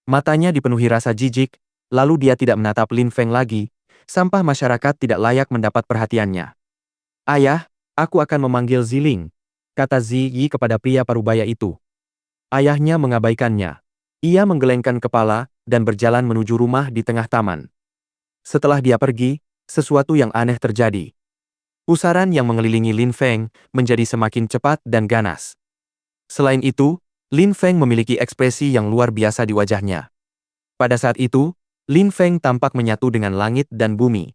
Matanya dipenuhi rasa jijik, lalu dia tidak menatap Lin Feng lagi. Sampah masyarakat tidak layak mendapat perhatiannya. Ayah, aku akan memanggil Ziling, kata Ziyi kepada pria parubaya itu. Ayahnya mengabaikannya. Ia menggelengkan kepala dan berjalan menuju rumah di tengah taman. Setelah dia pergi, sesuatu yang aneh terjadi. Pusaran yang mengelilingi Lin Feng menjadi semakin cepat dan ganas. Selain itu, Lin Feng memiliki ekspresi yang luar biasa di wajahnya. Pada saat itu, Lin Feng tampak menyatu dengan langit dan bumi.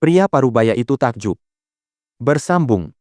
Pria parubaya itu takjub. Bersambung.